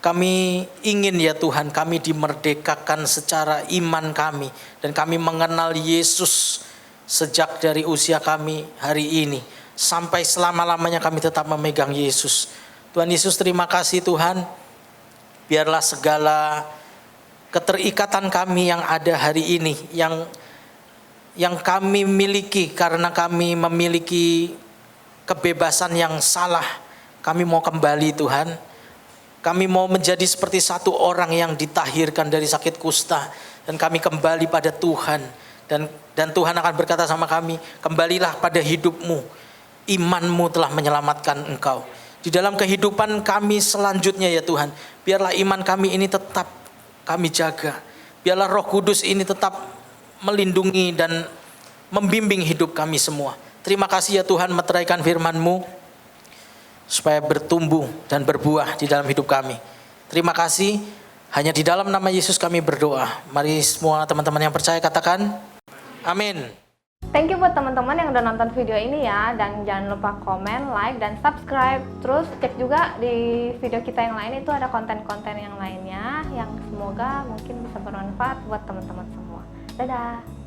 Kami ingin ya Tuhan, kami dimerdekakan secara iman kami, dan kami mengenal Yesus sejak dari usia kami hari ini sampai selama-lamanya kami tetap memegang Yesus. Tuhan Yesus, terima kasih Tuhan, biarlah segala keterikatan kami yang ada hari ini, yang kami miliki karena kami memiliki kebebasan yang salah, kami mau kembali Tuhan. Kami mau menjadi seperti satu orang yang ditahirkan dari sakit kusta, dan kami kembali pada Tuhan, dan Tuhan akan berkata sama kami, kembalilah pada hidupmu, imanmu telah menyelamatkan engkau. Di dalam kehidupan kami selanjutnya ya Tuhan, biarlah iman kami ini tetap kami jaga, biarlah Roh Kudus ini tetap melindungi dan membimbing hidup kami semua. Terima kasih ya Tuhan, meteraikan firman-Mu supaya bertumbuh dan berbuah di dalam hidup kami. Terima kasih, hanya di dalam nama Yesus kami berdoa. Mari semua teman-teman yang percaya katakan amin. Thank you buat teman-teman yang udah nonton video ini ya, dan jangan lupa komen, like, dan subscribe. Terus cek juga di video kita yang lain, itu ada konten-konten yang lainnya yang semoga mungkin bisa bermanfaat buat teman-teman semua. Dadah.